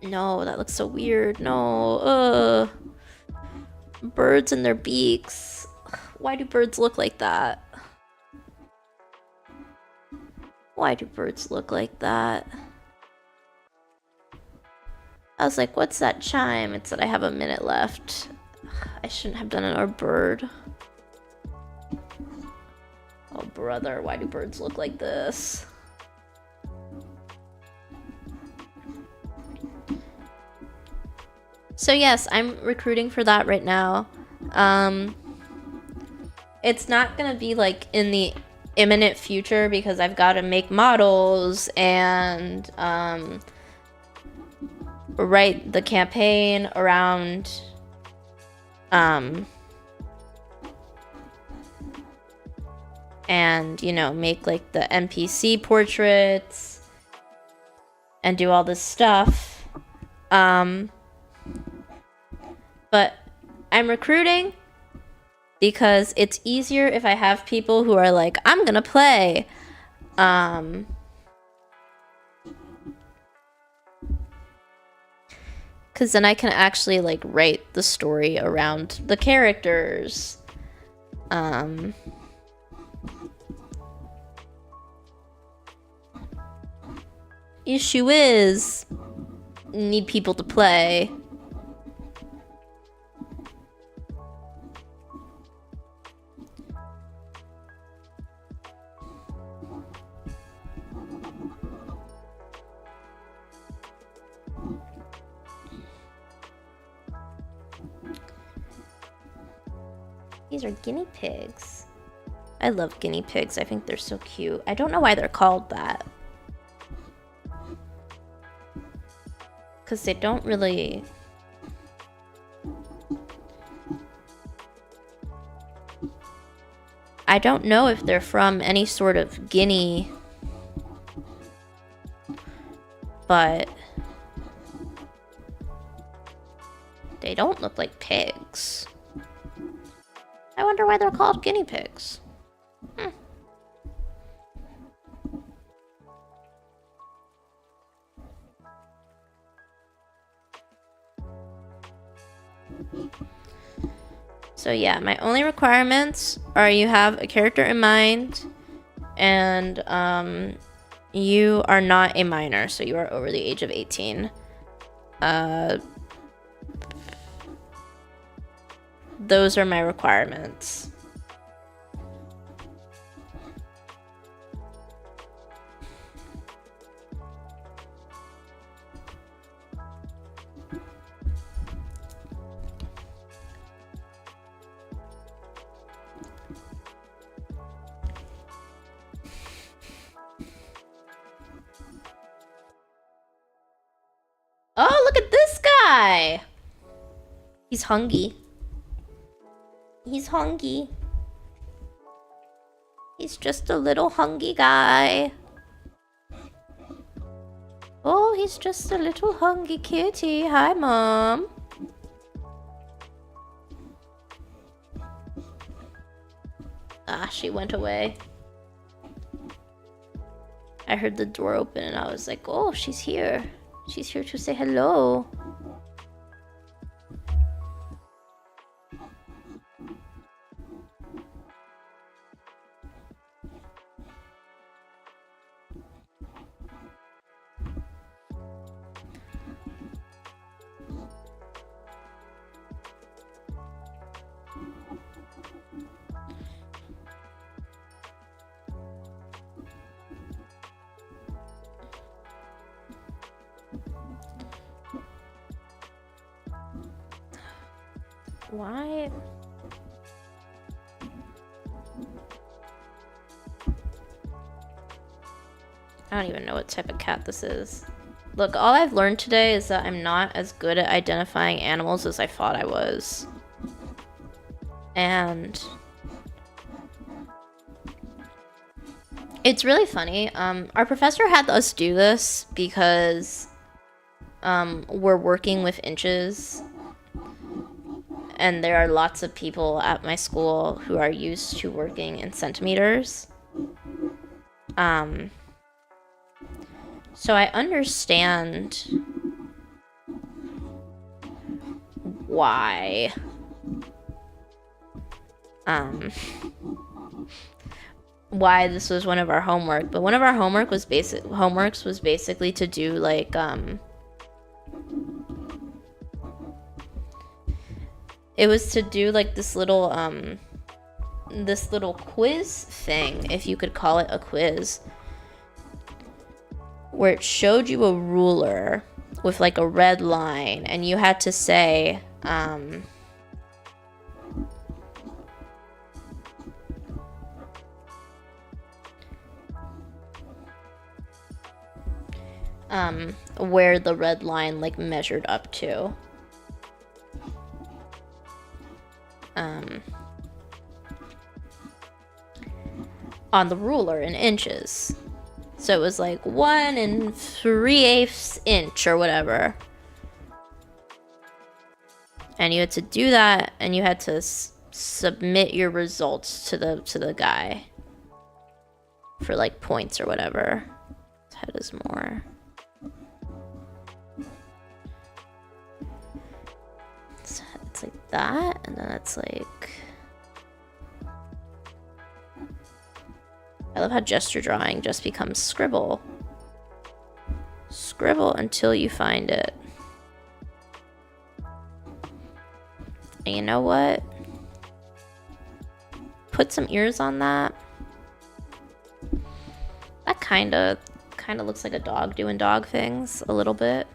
No, that looks so weird. No, birds and their beaks. Why do birds look like that? Why do birds look like that? I was like, what's that chime? It said I have a minute left. I shouldn't have done another bird. Oh, brother, why do birds look like this? So yes, I'm recruiting for that right now. It's not gonna be like in the imminent future because I've got to make models and write the campaign around and, you know, make like the NPC portraits and do all this stuff. But I'm recruiting because it's easier if I have people who are like, I'm gonna play. Because then I can actually like write the story around the characters. Issue is, need people to play. These are guinea pigs. I love guinea pigs. I think they're so cute. I don't know why they're called that. Because they don't really... I don't know if they're from any sort of Guinea but they don't look like pigs. I wonder why they're called guinea pigs. So yeah, my only requirements are you have a character in mind, and you are not a minor, so you are over the age of 18. Those are my requirements. Oh, look at this guy! He's hungry. He's hungry. He's just a little hungry guy. Oh, he's just a little hungry kitty. Hi, Mom. Ah, she went away. I heard the door open and I was like, oh, she's here. She's here to say hello. Why? I don't even know what type of cat this is. Look, all I've learned today is that I'm not as good at identifying animals as I thought I was. And it's really funny. Our professor had us do this because we're working with inches. And there are lots of people at my school who are used to working in centimeters. So I understand why why this was one of our homework, but one of our homeworks was basically to do like it was to do like this little quiz thing, if you could call it a quiz, where it showed you a ruler with like a red line and you had to say where the red line like measured up to. On the ruler in inches. So it was like 1 3/8 inch or whatever. And you had to do that, and you had to submit your results to the guy for like points or whatever. His head is more. It's like that, and then it's like. I love how gesture drawing just becomes scribble. Scribble until you find it. And you know what? Put some ears on that. That kind of looks like a dog doing dog things a little bit.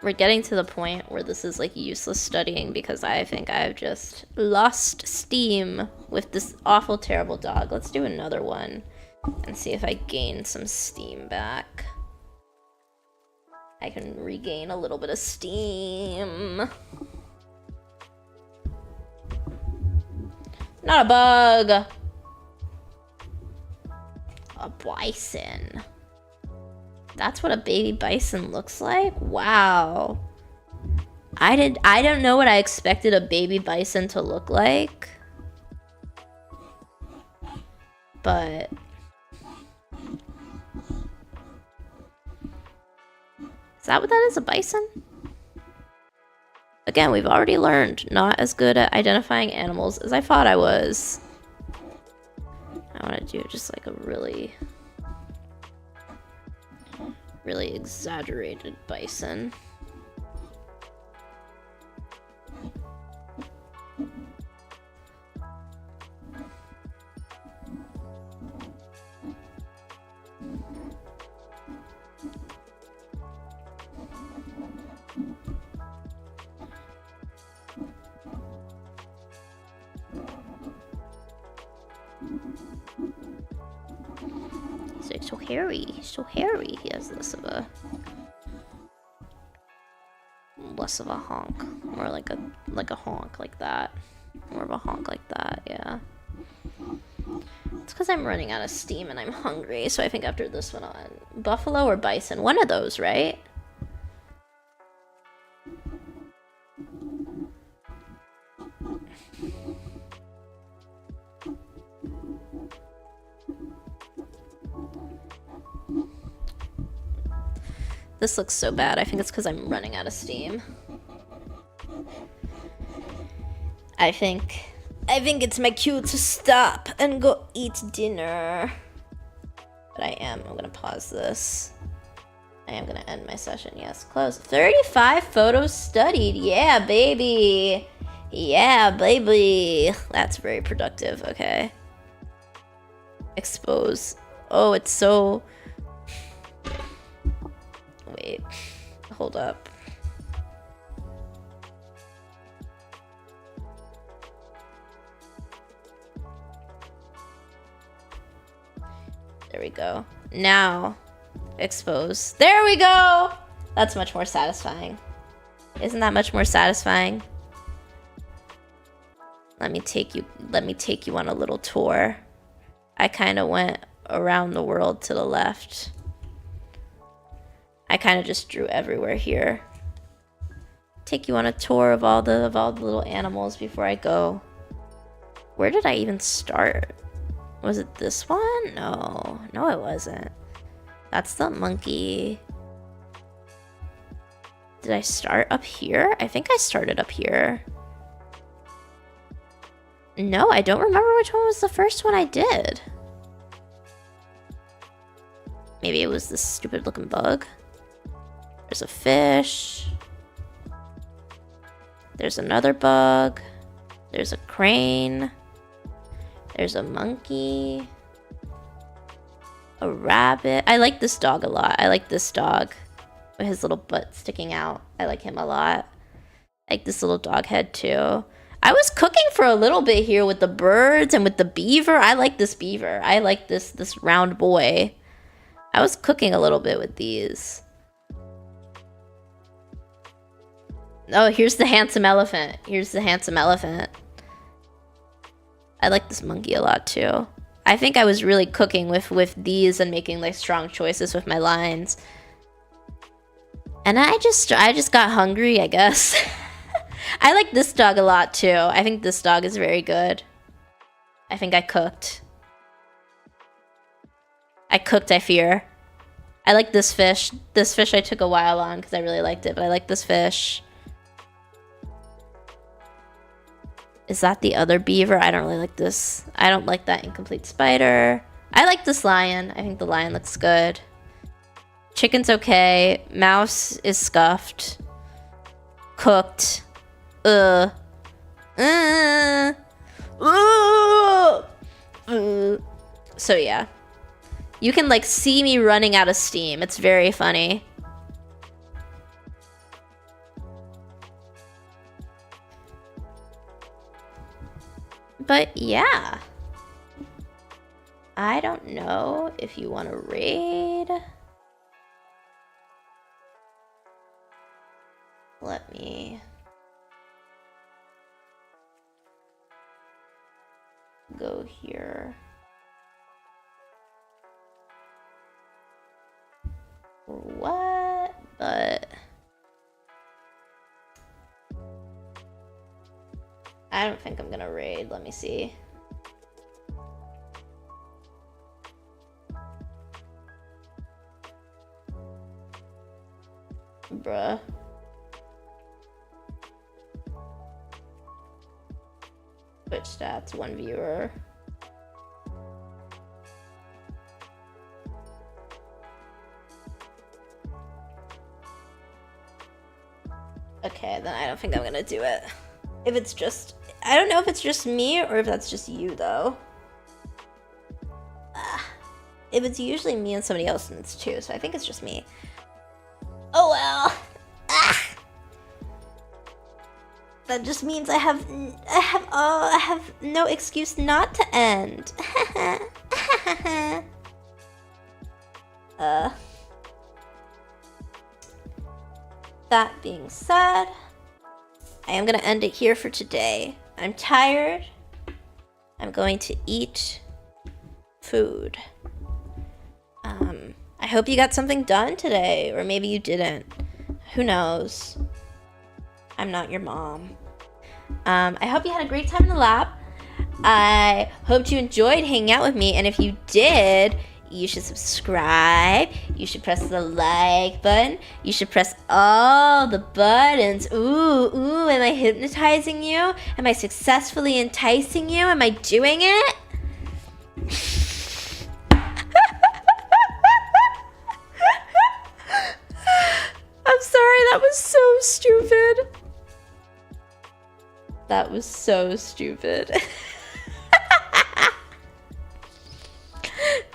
We're getting to the point where this is like useless studying because I think I've just lost steam with this awful, terrible dog. Let's do another one and see if I gain some steam back. I can regain a little bit of steam. Not a bug. A bison. That's what a baby bison looks like? Wow. I don't know what I expected a baby bison to look like. But is that what that is, a bison? Again, we've already learned, not as good at identifying animals as I thought I was. I want to do just like a really exaggerated bison. He's like so hairy. He's so hairy. He has less of a honk. More like a honk like that. More of a honk like that, yeah. It's because I'm running out of steam and I'm hungry, so I think after this one on buffalo or bison, one of those, right? This looks so bad. I think it's because I'm running out of steam. I think it's my cue to stop and go eat dinner. But I'm gonna pause this. I am gonna end my session. Yes, close. 35 photos studied. Yeah, baby. Yeah, baby. That's very productive. Okay. Expose. Oh, it's so... Wait. Hold up. There we go. Now, expose. There we go! That's much more satisfying. Isn't that much more satisfying? Let me take you on a little tour. I kind of went around the world to the left. I kind of just drew everywhere here. Take you on a tour of all the little animals before I go. Where did I even start? Was it this one? No, it wasn't. That's the monkey. Did I start up here? I think I started up here. No, I don't remember which one was the first one I did. Maybe it was this stupid looking bug. There's a fish. There's another bug. There's a crane. There's a monkey. A rabbit. I like this dog a lot. I like this dog with his little butt sticking out. I like him a lot. I like this little dog head too. I was cooking for a little bit here with the birds and with the beaver. I like this beaver. I like this round boy. I was cooking a little bit with these. Oh, here's the handsome elephant. Here's the handsome elephant. I like this monkey a lot too. I think I was really cooking with these and making like strong choices with my lines. And I just got hungry, I guess. I like this dog a lot too. I think this dog is very good. I think I cooked. I fear. I like this fish. This fish I took a while on because I really liked it, but I like this fish. Is that the other beaver? I don't really like this. I don't like that incomplete spider. I like this lion. I think the lion looks good. Chicken's okay. Mouse is scuffed. Cooked. So yeah. You can like see me running out of steam. It's very funny. But yeah. I don't know if you want to raid. Let me... go here. Or what? But I don't think I'm gonna raid. Let me see. Bruh. Twitch stats, 1 viewer. Okay, then I don't think I'm gonna do it. If it's just, I don't know if it's just me or if that's just you though. If it's usually me and somebody else, then it's 2, so I think it's just me. Oh well. That just means I have no excuse not to end. That being said, I am gonna end it here for today. I'm tired. I'm going to eat food. I hope you got something done today, or maybe you didn't. Who knows? I'm not your mom. I hope you had a great time in the lab. I hope you enjoyed hanging out with me, and if you did, you should subscribe. You should press the like button. You should press all the buttons. Ooh, am I hypnotizing you? Am I successfully enticing you? Am I doing it? I'm sorry, that was so stupid. That was so stupid.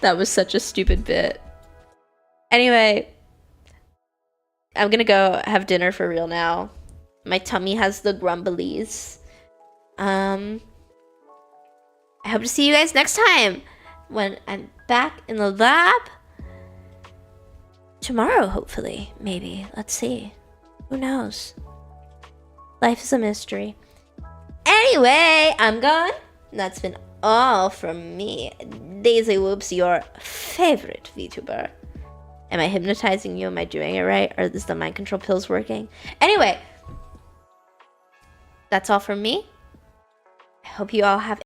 That was such a stupid bit. Anyway, I'm gonna go have dinner for real now. My tummy has the grumblies. I hope to see you guys next time when I'm back in the lab. Tomorrow, hopefully. Maybe. Let's see. Who knows? Life is a mystery. Anyway, I'm gone. That's been all from me, Daisy Whoops, your favorite VTuber. Am I hypnotizing you? Am I doing it right? Or is the mind control pills working? Anyway, that's all from me. I hope you all have